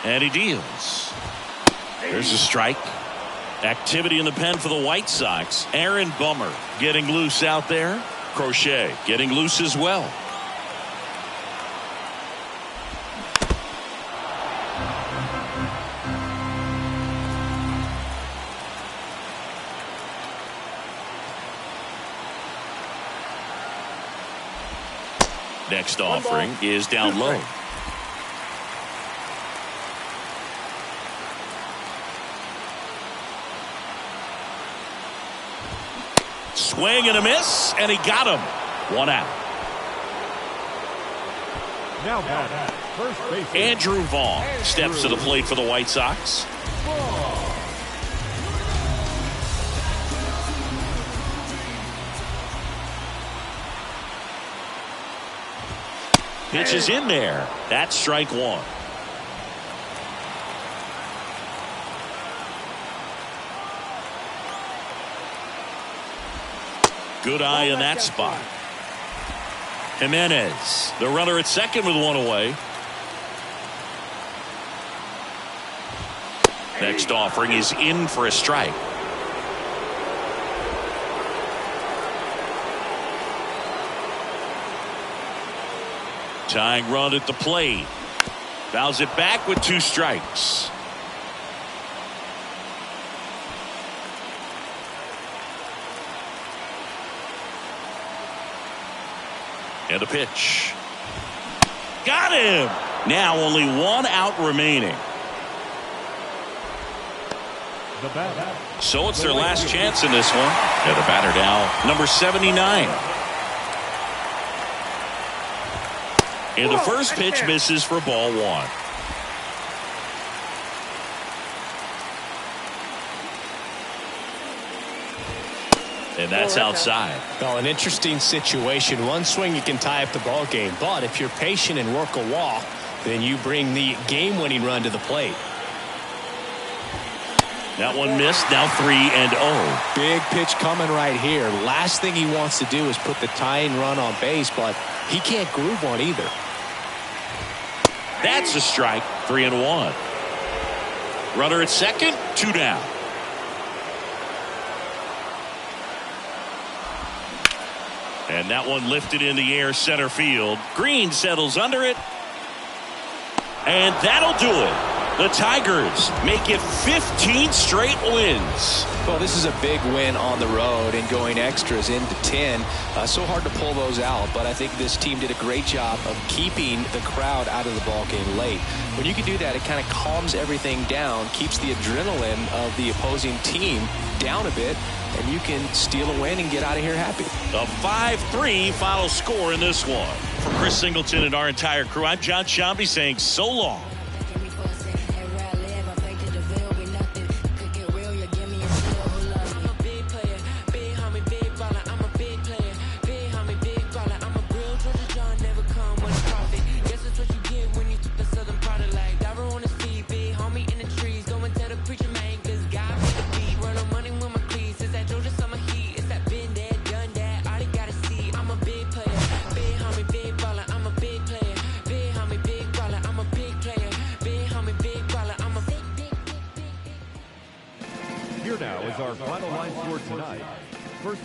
Speaker 1: And he deals. There's a strike. Activity in the pen for the White Sox. Aaron Bummer getting loose out there. Crochet getting loose as well. Next offering is down low. Swing and a miss, and he got him. 1 out.
Speaker 3: Now batting, first baseman
Speaker 1: Andrew Vaughn steps to the plate for the White Sox. Pitch is in there. That's strike one. Good eye in that spot. Jimenez, the runner at second with 1 away. Next offering is in for a strike. Tying run at the plate. Fouls it back with 2 strikes. And a pitch. Got him. Now only 1 out remaining. So it's their last chance in this one. And the batter now, number 79. And the first pitch misses for ball 1. And that's outside.
Speaker 2: Well, an interesting situation. One swing you can tie up the ball game, but if you're patient and work a walk, then you bring the game-winning run to the plate.
Speaker 1: That one missed. Now 3-0.
Speaker 2: Big pitch coming right here. Last thing he wants to do is put the tying run on base, but he can't groove one either.
Speaker 1: That's a strike. 3-1. Runner at second, 2 down. And that one lifted in the air center field. Green settles under it. And that'll do it. The Tigers make it 15 straight wins.
Speaker 2: Well, this is a big win on the road and going extras into 10. So hard to pull those out, but I think this team did a great job of keeping the crowd out of the ball game late. When you can do that, it kind of calms everything down, keeps the adrenaline of the opposing team down a bit, and you can steal a win and get out of here happy.
Speaker 1: A 5-3 final score in this one. For Chris Singleton and our entire crew, I'm John Shambi saying so long.
Speaker 3: Here now is our final line score tonight.